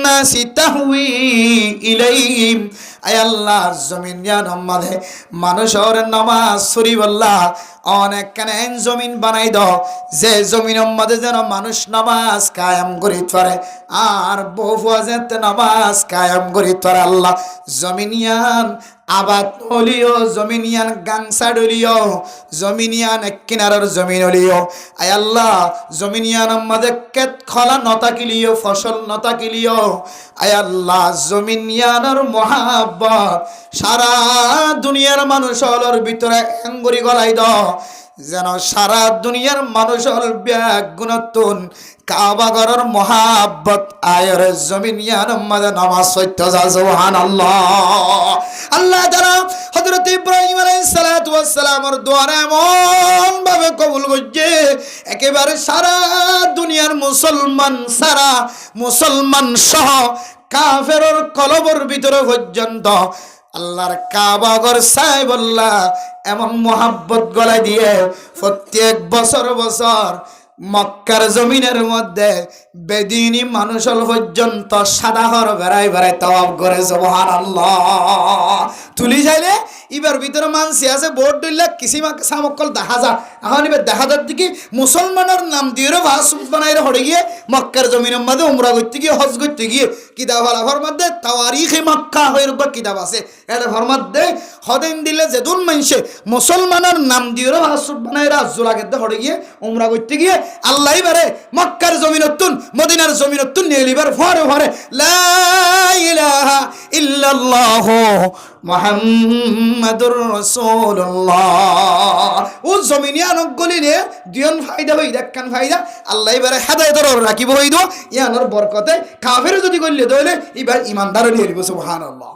নাসি তাহউই ইলাইহিম আয় আল্লাহ জমিনিয়ান মাঝে মানুষের নামাজ শরীফল্লাহ অনেক কেন জমিন বানাই দাও যে জমিনের মাঝে যেন মানুষ নামাজ কায়েম করি পারে আর বহু যেতে নামাজ কায়েম করি পারে আল্লাহ জমিনিয়ান আবাদ হলিও জমিনিয়ান গাংসা ডলিও জমিনিয়ান এক কিনারের জমিন হলিও আয় আল্লাহ জমিনিয়ান মাঝে কেত খলা নতা কিলিও ফসল নতা কিলিও আয় আল্লাহ জমিনিয়ানের মহাব্বত সারা দুনিয়ার মানুষের ভিতরে এঙ্গুরি গলাই দাও যেন সারা দুনিয়ার মানুষের ব্যাগ গুণতুন কাবা ঘরের মহাব্বত আয়ের জমিনিয়ান মাঝে নামাজ সত্য যা সুবহানাল্লাহ আল্লাহ তাআলা হযরত ইব্রাহিম আলাইহিস সালাতু ওয়াস সালামের দোয়া এমন ভাবে কবুল করছে একেবারে সারা দুনিয়ার মুসলমান সহ কাফেরের কলবের ভিতরে পর্যন্ত আল্লাহর কাবা ঘর সাহেবুল্লাহ এমন মোহাব্বত গলায় দিয়ে প্রত্যেক বছর মক্কার জমিনের মধ্যে বেদিনী মানুষল পর্যন্ত সাদা হর বেড়াই তাওয়াফ করে সুবহানাল্লাহ তুলি যাইলে এবার ভিতরে মানসি আছে বোর্ড দিলে কিসি সামকল দেখা যা এখন এবার দেখা যার দিকে মুসলমানের নাম দিয়ে ভাস বানাইরে হড়ে গিয়ে মক্কার জমিনের মধ্যে উমরা করতে গিয়ে হজ করতে গিয়ে কিতাব হলাফর মধ্যে তাওয়ারিখে মক্কা হয়ে কিতাব আছে এটা মধ্যে হদিন দিলে যেদুন মানুষে মুসলমানের নাম দিয়ে ভাস বানাইরে আজুলাকে হড়ে গিয়ে উমরা করতে গিয়ে আল্লাহ বারে মক্কার জমিনতুন মদিনার জমিনতুন নিয়ে লিবার ফরে লা ইলাহা ইল্লাল্লাহ মুহাম্মাদুর রাসূলুল্লাহ ও জমিনিয়ান গলিনে দুয়ন ফায়দা হই দেখকান ফায়দা আল্লাহ বারে হেদায়েতর রাখিব হই দো ইয়ানোর বরকতে কাফের যদি কইলে দইলে এবার ইমানদার নিয়ে লিব সুবহানাল্লাহ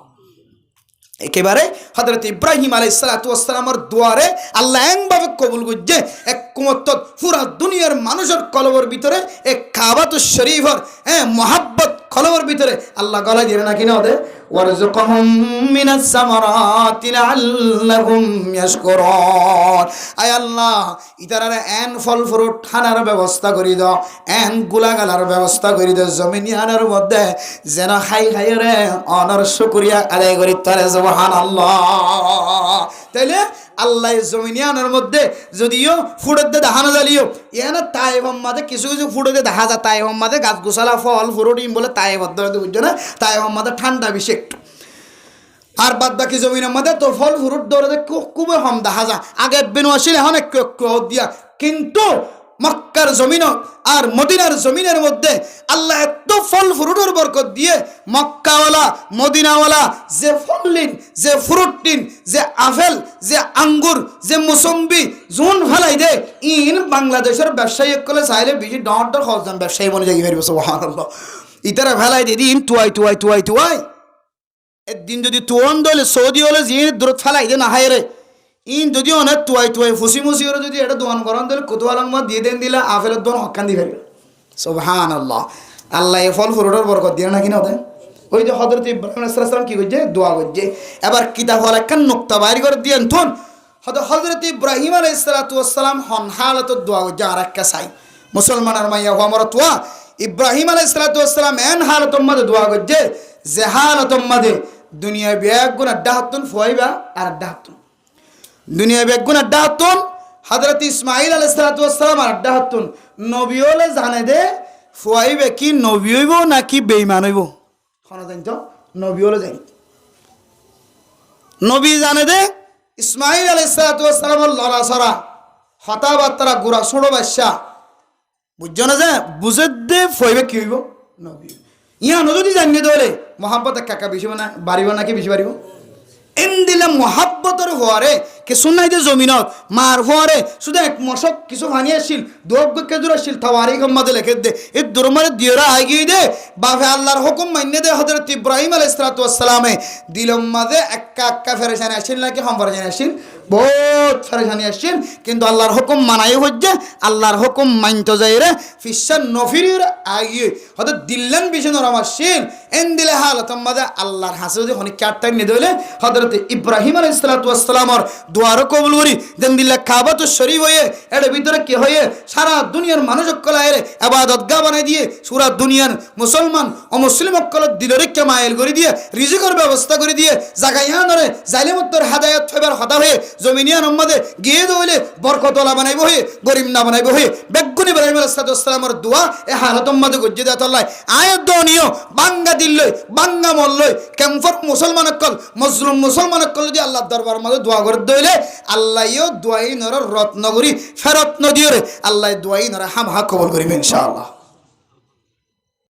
একেবারে হযরত ইব্রাহিম আলাইহিস সালাতু ওয়াস সালামের দুয়ারে আল্লাহ এমনভাবে কবুল করছে এক কুমত্ত পুরা দুনিয়ার মানুষের কলবের ভিতরে এক কাবাতুশ শরীফের মহব্বত কলবের ভিতরে আল্লাহ গলায় দিলেন না কিনা ওদের ওয়ারযুকহুম মিনাস সামারাতি লাআল্লাহুম ইয়াশকুরুন আয় আল্লাহ ইতারারে এন ফল ফ্রুট খানার ব্যবস্থা করি দাও এন গুলাগালার ব্যবস্থা করি দাও জমিনিয়ানের মধ্যে যেন খাই রে অনর শুকরিয়া আদায় করি তারে সুবহানাল্লাহ তাইলে আল্লাহ জমিনিয়ানের মধ্যে যদিও ফুড়তে দেখানো যালিও এখানে তাইফের মাঝে কিছু ফুড়তে দেখা যায় তাইফের মাঝে গাছ গোছালা ফল ফুরুট বলে তাইফের ধরে বুঝছো না তাইফের মাঝে ঠান্ডা বেশি একটু আর বাদ বাকি জমিনের মধ্যে তো ফল ফুরুট ধরে খুবই কম দেখা যায় আগে বেনু আসলে এখন একটু দিয়া কিন্তু মক্কার জমিন আর মদিনার জমিনের মধ্যে আল্লাহ এত ফল ফ্রুটের বরকত দিয়ে মক্কাওয়ালা মদিনাওয়ালা যে ফললিন যে ফ্রুটলিন যে আপেল যে আঙ্গুর যে মুসম্বি জোন ফেলাই দে ইন বাংলাদেশের ব্যবসায়ী কলে চাইলে বেশি ডর খরচ ব্যবসায়ী মনে যাই ফেরবে সুবহানাল্লাহ ইতারা ফেলাই দিয়ে দিন টুয়াই একদিন যদি তুয়ন দলে সৌদি হলে যে দূরত ফেলাই দে না হায় রে ইন যদি অনেক টুয়াই ফুসি মুসি করে যদি এটা দোয়ান করেন তাহলে কোতোয়ালার মত দিয়ে দেন দিলে আপেলের দোয়ান হকান দিয়ে ফেলবে সুবহানাল্লাহ আল্লাহ এ ফল ফ্রুটের বরকত দিয়ে না কিনা ওদের ওই যে হযরত ইব্রাহিম আলাইহিস সালাম কি করছে দোয়া করছে এবার কিতাব হল একটা নোক্তা বাইর করে দিয়েন থন হযরত ইব্রাহিম আলাইহিস সালাম হন হালত দোয়া করছে আর একটা চাই মুসলমানের মাইয়া হমর তোয়া ইব্রাহিম আলাইহিস সালাম এন হালত মধ্যে দোয়া করছে যে হালত মধ্যে দুনিয়া ব্যাগ গুণ আড্ডা হাতুন ফুয়াইবা আর আড্ডা হাতুন দুনিয়া বেগুন আড্ডা হাতুন হযরত ইসমাইল আলাইহিস সালাম আর আড্ডা হাতুন নবী হলে জানে দে ফুয়াইবে কি নবী হইব নাকি বেঈমান হইব কোন জানি তো নবী হলে জানি নবী জানে দে ইসমাইল আলাইহিস সালাম লড়াছড়া হতাবাত্রা গুড়া ছোড়ো বাদশা বুঝছো না যে বুঝে দে ফুয়াইবে কি হইব নবী ইয়া যদি জানি দলে মোহাম্মত কাকা বেশি না বাড়িব নাকি বেশি বাড়িব এন দিলে মহাব্বতর হওয়ারে কে শুনাই দে জমিনত মার হওয়ারে শুধু এক মশক কিছু ভানি আসছিল দোগ্যকে দূর আসছিল তাওয়ারি গম্মাদে লেখে দে এই দরমারে দিয়রা আগিয়ে দে বাফে আল্লাহর হুকুম মান্য দে হযরত ইব্রাহিম আলাইহিস সালামে দিলম মাঝে এক্কা ফেরেশানি আসছিল নাকি হম ফেরেশানি আসছিল বহুত ফেরেশানি আসছিল কিন্তু আল্লাহর হুকুম মানাই হচ্ছে আল্লাহর হুকুম মানতে যায় রে ফিশান নফিরির আগিয়ে হয়তো দিল্লান বিশনর আমার শিল এন দিলে হালত মাঝে আল্লাহর হাসে যদি হনি কাটটা নিয়ে দিলে হযরত ইব্রাহিম আলাইহিস সালামের দোয়ারও কবুল করি দেন দিল্লা কাবাতুশ শরীফ হয়ে এর ভিতরে কি হয়ে সারা দুনিয়ার মানুষ কলায়ের ইবাদতগাহ বানাই দিয়ে পুরা দুনিয়ার মুসলমান ও মুসলিম কল দিলরে কামাইল করে দিয়ে রিজিকের ব্যবস্থা করে দিয়ে জাগাইয়ানরে জালিমত্তর হেদায়েত ফেবার হতা হয়ে জমিনিয়ান উম্মদে গিয়ে দইলে বরকতওয়ালা বানাইব হয়ে গরিব না বানাইব হয়ে বেগুন ইব্রাহিম আলাইহিস সালামের দোয়া এ হালত উম্মদে গজ্জে দেত আল্লাহ আয়াত দনিও বাঙ্গা দিল্লই বাঙ্গা মল্লই কেমফর মুসলমান কল মজলুম মুসলমান কল যদি আল্লাহর দরবার মধ্যে দোয়া করে দইলে আল্লাহও দোয়াই নর রত্ন করি ফেরত নদিও রে আল্লাহ দোয়াই নর হাম হা কবুল করিবে ইনশাআল্লাহ।